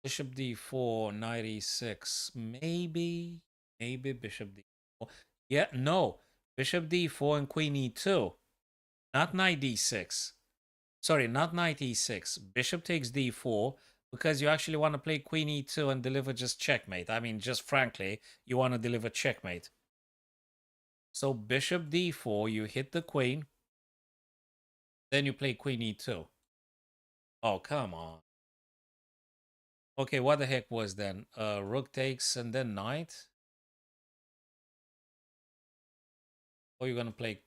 Bishop d4, knight e6. Maybe bishop d4. Yeah, no. Bishop d4 and queen e2. Not knight d6. Sorry, not knight e6. Bishop takes d4 because you actually want to play queen e2 and deliver just checkmate. I mean, just frankly, you want to deliver checkmate. So bishop d4, you hit the queen. Then you play queen e2. Oh, come on. Okay, what the heck was then? Rook takes and then knight? Or you're going to play...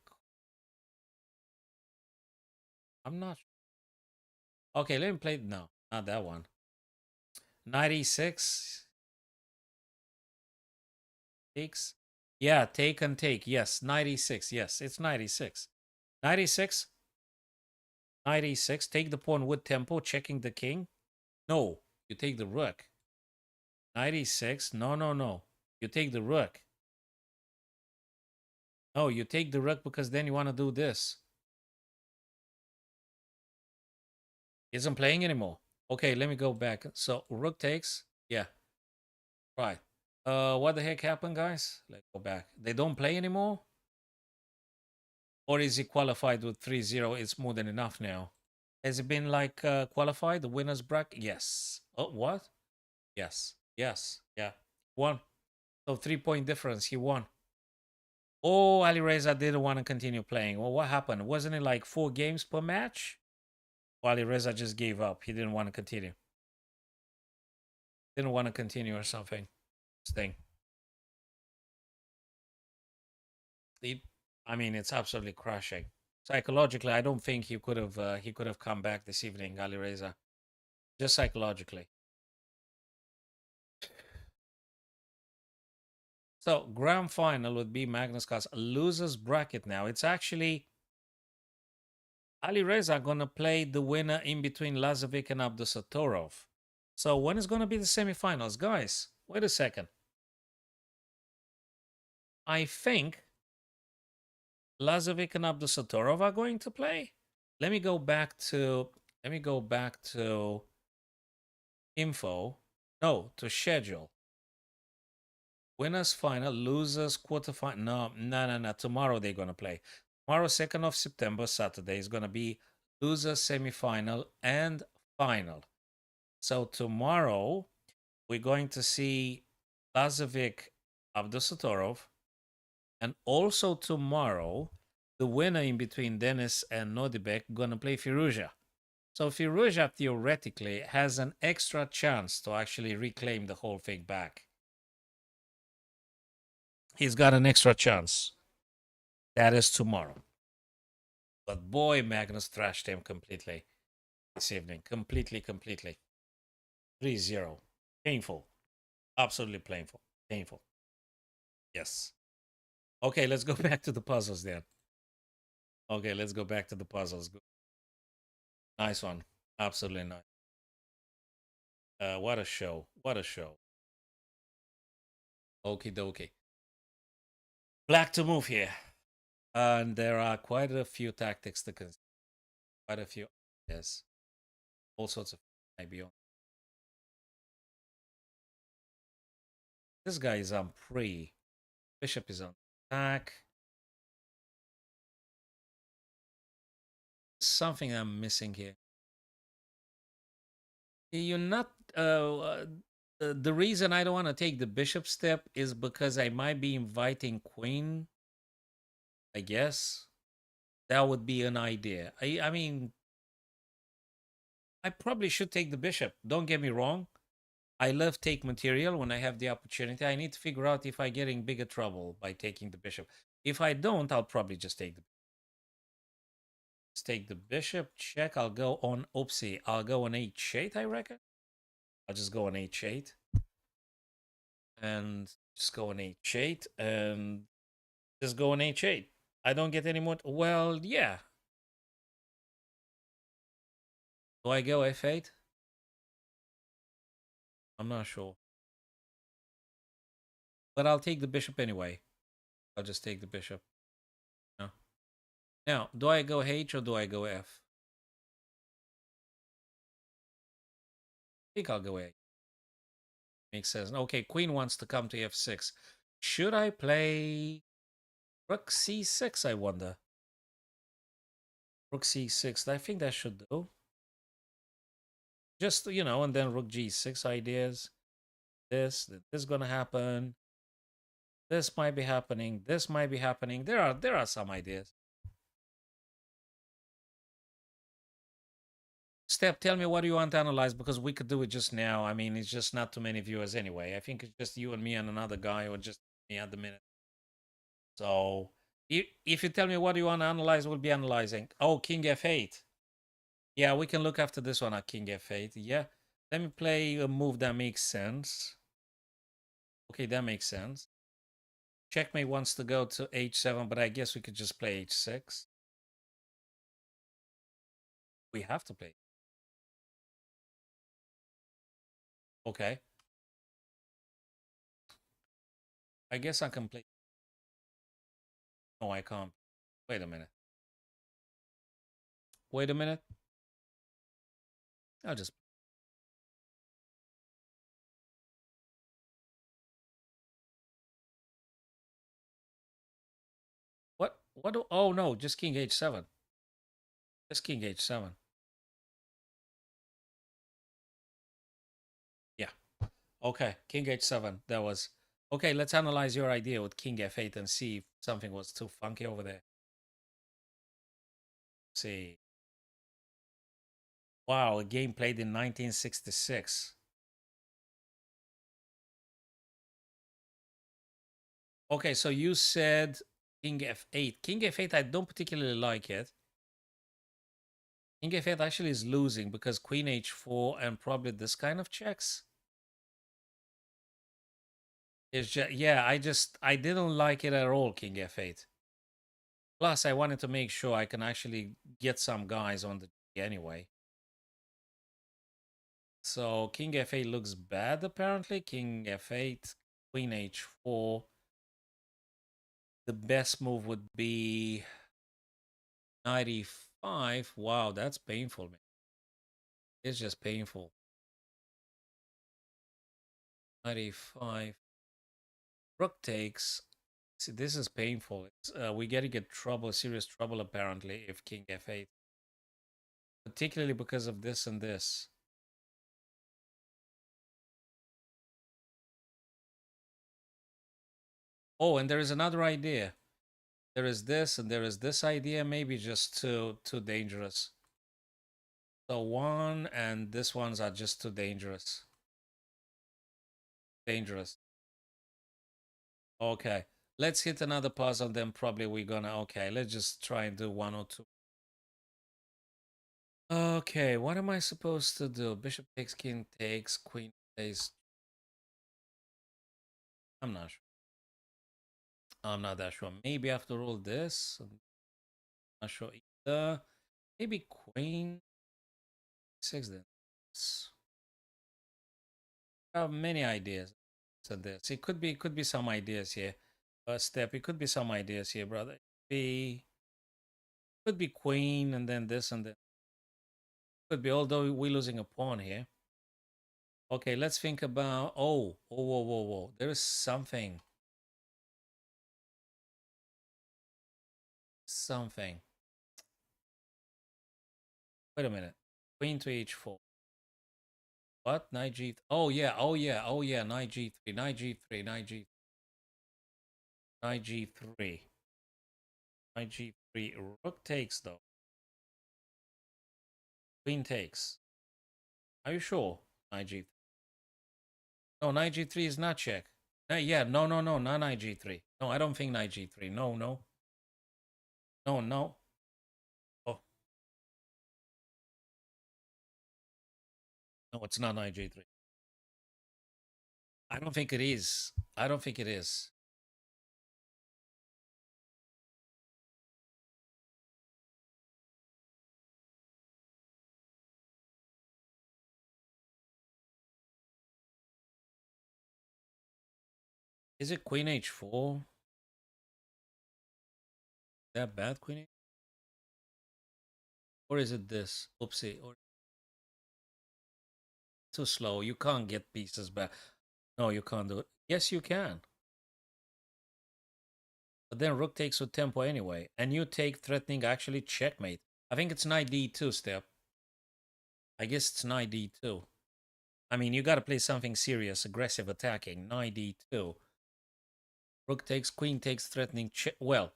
I'm not... Okay, let me play... No, not that one. Knight e6. Takes. Yeah, take and take. Yes, knight e6. Yes, it's knight e6. Knight e6. Knight e6. Take the pawn with tempo, checking the king. No, you take the rook. Knight e6. No. You take the rook. No, you take the rook because then you want to do this. Isn't playing anymore. Okay, let me go back. So rook takes. Yeah. Right. What the heck happened, guys? Let's go back. They don't play anymore? Or is he qualified with 3-0? It's more than enough now. Has it been like qualified? The winner's bracket? Yes. Oh, what? Yes. Yeah. Won. So 3-point difference. He won. Oh, Alireza didn't want to continue playing. Well, what happened? Wasn't it like 4 games per match? Well, Alireza just gave up. He didn't want to continue. Didn't want to continue or something. This thing. I mean, it's absolutely crushing. Psychologically, I don't think he could have come back this evening, Alireza. Just psychologically. So grand final would be Magnus Carlsen. Losers bracket now. It's actually Alireza gonna play the winner in between Lazovic and Abdusattorov. So when is gonna be the semifinals, guys? Wait a second. I think Lazovic and Abdusattorov are going to play. Let me go back to info. No, to schedule. Winners final, losers quarterfinal. No. Tomorrow they're gonna play. Tomorrow, 2nd of September, Saturday, is gonna be losers semifinal and final. So tomorrow we're going to see Lazovic Abdusattorov, and also tomorrow the winner in between Dennis and Nodibek gonna play Firouzja. So Firouzja theoretically has an extra chance to actually reclaim the whole thing back. He's got an extra chance. That is tomorrow. But boy, Magnus thrashed him completely this evening. Completely. 3-0. Painful. Absolutely painful. Painful. Yes. Okay, let's go back to the puzzles then. Okay, let's go back to the puzzles. Nice one. Absolutely nice. What a show. What a show. Okie dokie. Black to move here. And there are quite a few tactics to consider. quite a few ideas. All sorts of maybe on. This guy is on pre. Bishop is on attack. Something I'm missing here. You're not. The reason I don't want to take the bishop step is because I might be inviting queen. I guess that would be an idea. I mean, I probably should take the bishop. Don't get me wrong. I love take material when I have the opportunity. I need to figure out if I get in bigger trouble by taking the bishop. If I don't, I'll probably just take the bishop. Check. I'll go on. Oopsie. I'll go on h8. I reckon. I'll just go on h8 and just go on h8 and just go on h8. I don't get any more. Well, yeah. Do I go f8? I'm not sure. But I'll take the bishop anyway. I'll just take the bishop. No. Now, do I go h or do I go f? I think I'll go a. Makes sense. Okay, queen wants to come to f6. Should I play rook c6, I wonder? Rook c6. I think that should do. Just, and then rook g6 ideas. This is going to happen. This might be happening. This might be happening. There are some ideas. Step, tell me what do you want to analyze, because we could do it just now. I mean, it's just not too many viewers anyway. I think it's just you and me and another guy, or just me at the minute. So if you tell me what you want to analyze, we'll be analyzing. Oh, king f8. Yeah, we can look after this one at king f8. Yeah, let me play a move that makes sense. Okay, that makes sense. Checkmate wants to go to h7, but I guess we could just play h6. We have to play. Okay. I guess I can play. No, I can't. Wait a minute. Wait a minute. I'll just. What? Oh, no, just king h7. Just king h7. Yeah. Okay, king h7. That was. Okay, let's analyze your idea with king f8 and see if something was too funky over there. Let's see. Wow, a game played in 1966. Okay, so you said king f8. King f8, I don't particularly like it. King f8 actually is losing because queen h4 and probably this kind of checks. It's just, yeah, I didn't like it at all, king f8. Plus, I wanted to make sure I can actually get some guys on the G anyway. So king f8 looks bad, apparently. King f8, queen h4. The best move would be 95. Wow, that's painful, man. It's just painful. 95. Rook takes. See, this is painful. We get to get trouble, serious trouble, apparently, if king f8. Particularly because of this and this. Oh, and there is another idea. There is this and there is this idea, maybe just too dangerous. So one and this ones are just too dangerous. Dangerous. Okay. Let's hit another pause on them. Probably we're gonna, okay, let's just try and do one or two. Okay, what am I supposed to do? Bishop takes, king takes, queen takes. I'm not sure. I'm not that sure. Maybe after all this, I'm not sure either. Maybe queen six then. I have many ideas. So this it could be some ideas here. Step. It could be some ideas here, brother. Could be queen and then this and then. Could be, although we're losing a pawn here. Okay, let's think about. Whoa, whoa, whoa. There is something. Something. Wait a minute. Queen to h4. What? Knight g. Oh yeah. Oh yeah. Oh yeah. Knight g3. Knight g3. Knight g. Knight g3. Knight g3. Rook takes though. Queen takes. Are you sure? Knight g3. No, knight g3 is not check. Yeah. No. No. No. Not knight g3. No, I don't think knight g3. No. No. No. No. Oh no. It's not knight g3. I don't think it is. I don't think it is. Is it queen h4? That bad queen h? Or is it this? Oopsie. Or too slow. You can't get pieces back. No, you can't do it. Yes, you can. But then rook takes with tempo anyway. And you take threatening actually checkmate. I think it's knight d2 step. I guess it's knight d2. I mean, you got to play something serious, aggressive attacking. Knight d2. Rook takes, queen takes, threatening check. Well,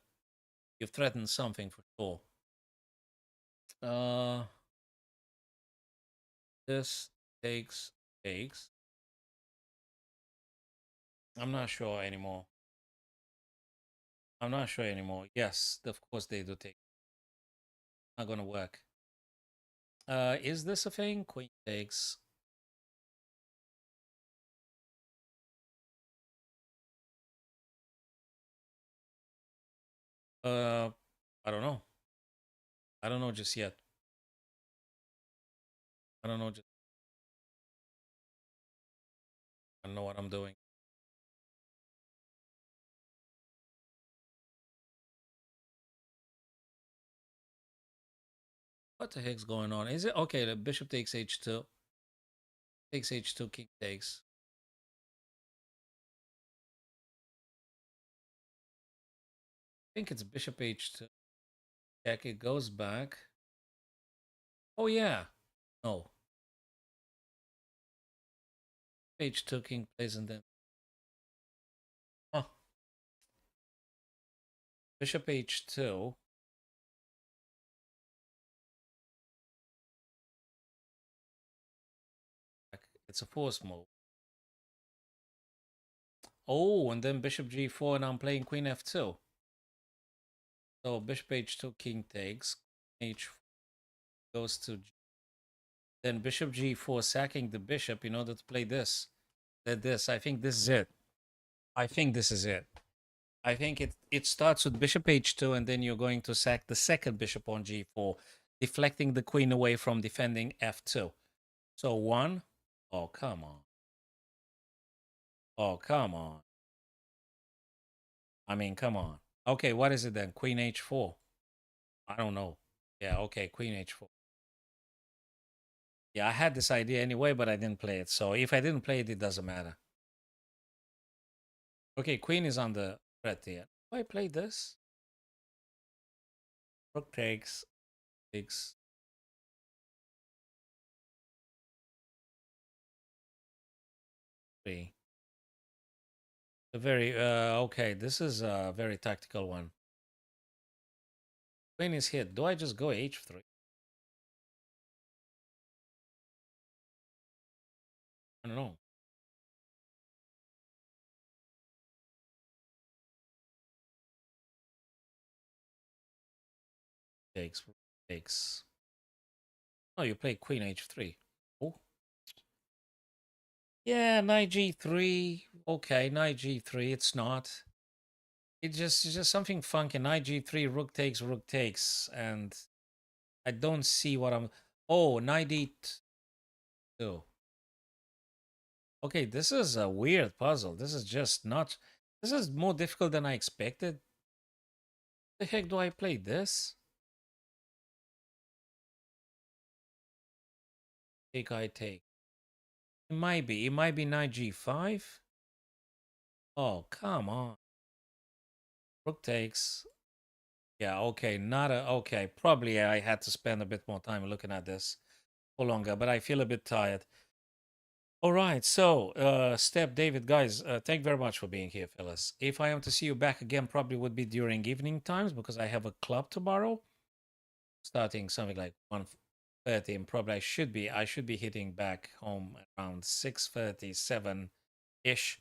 you threaten something for sure. This takes. I'm not sure anymore. I'm not sure anymore. Yes, of course they do take. Not gonna work. Is this a thing? Queen takes. Uh, I don't know. I don't know just yet. I don't know. I don't know what I'm doing. What the heck's going on? Is it okay? The bishop takes h2. Takes h2. King takes. I think it's bishop h2. Check. It goes back. Oh yeah. No. H2. King plays and then. Oh. Bishop h2. It's a force move. Oh, and then bishop g4, and I'm playing queen f2. So bishop h2, king takes. H4 goes to G. Then bishop g4, sacking the bishop in order to play this. This. I think this is it. I think this is it. I think it starts with bishop h2, and then you're going to sack the second bishop on g4, deflecting the queen away from defending f2. So one. Oh, come on. Oh, come on. I mean, come on. Okay, what is it then? Queen h4. I don't know. Yeah, okay, queen h4. Yeah, I had this idea anyway, but I didn't play it. So if I didn't play it, it doesn't matter. Okay, queen is on the threat here. Do I play this? Rook takes, takes. Three. A very, okay, this is a very tactical one. Queen is hit. Do I just go h3? I don't know. Takes, takes. Oh, you play queen h3. Oh. Yeah, knight g3. Okay, knight g3. It's not. It's just something funky. Knight g3, rook takes, and I don't see what I'm. Oh, knight e2. Okay, this is a weird puzzle. This is just not. This is more difficult than I expected. The heck do I play this? Take I take. It might be. It might be knight g5. Oh, come on. Rook takes. Yeah, okay. Not a okay. Probably I had to spend a bit more time looking at this for longer, but I feel a bit tired. All right, so Step David, guys, thank you very much for being here, fellas. If I am to see you back again, probably would be during evening times because I have a club tomorrow, starting something like 1:30, and probably I should be hitting back home around 6:37 ish,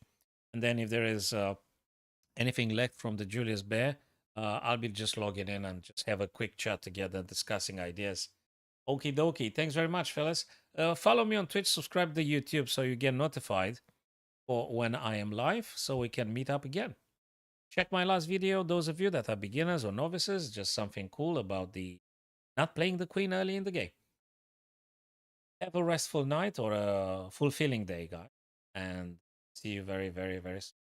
and then if there is anything left from the Julius Baer, I'll be just logging in and just have a quick chat together, discussing ideas. Okie dokie. Thanks very much, fellas. Follow me on Twitch, subscribe to YouTube so you get notified for when I am live so we can meet up again. Check my last video, those of you that are beginners or novices, just something cool about the not playing the queen early in the game. Have a restful night or a fulfilling day, guys. And see you very, very, very soon.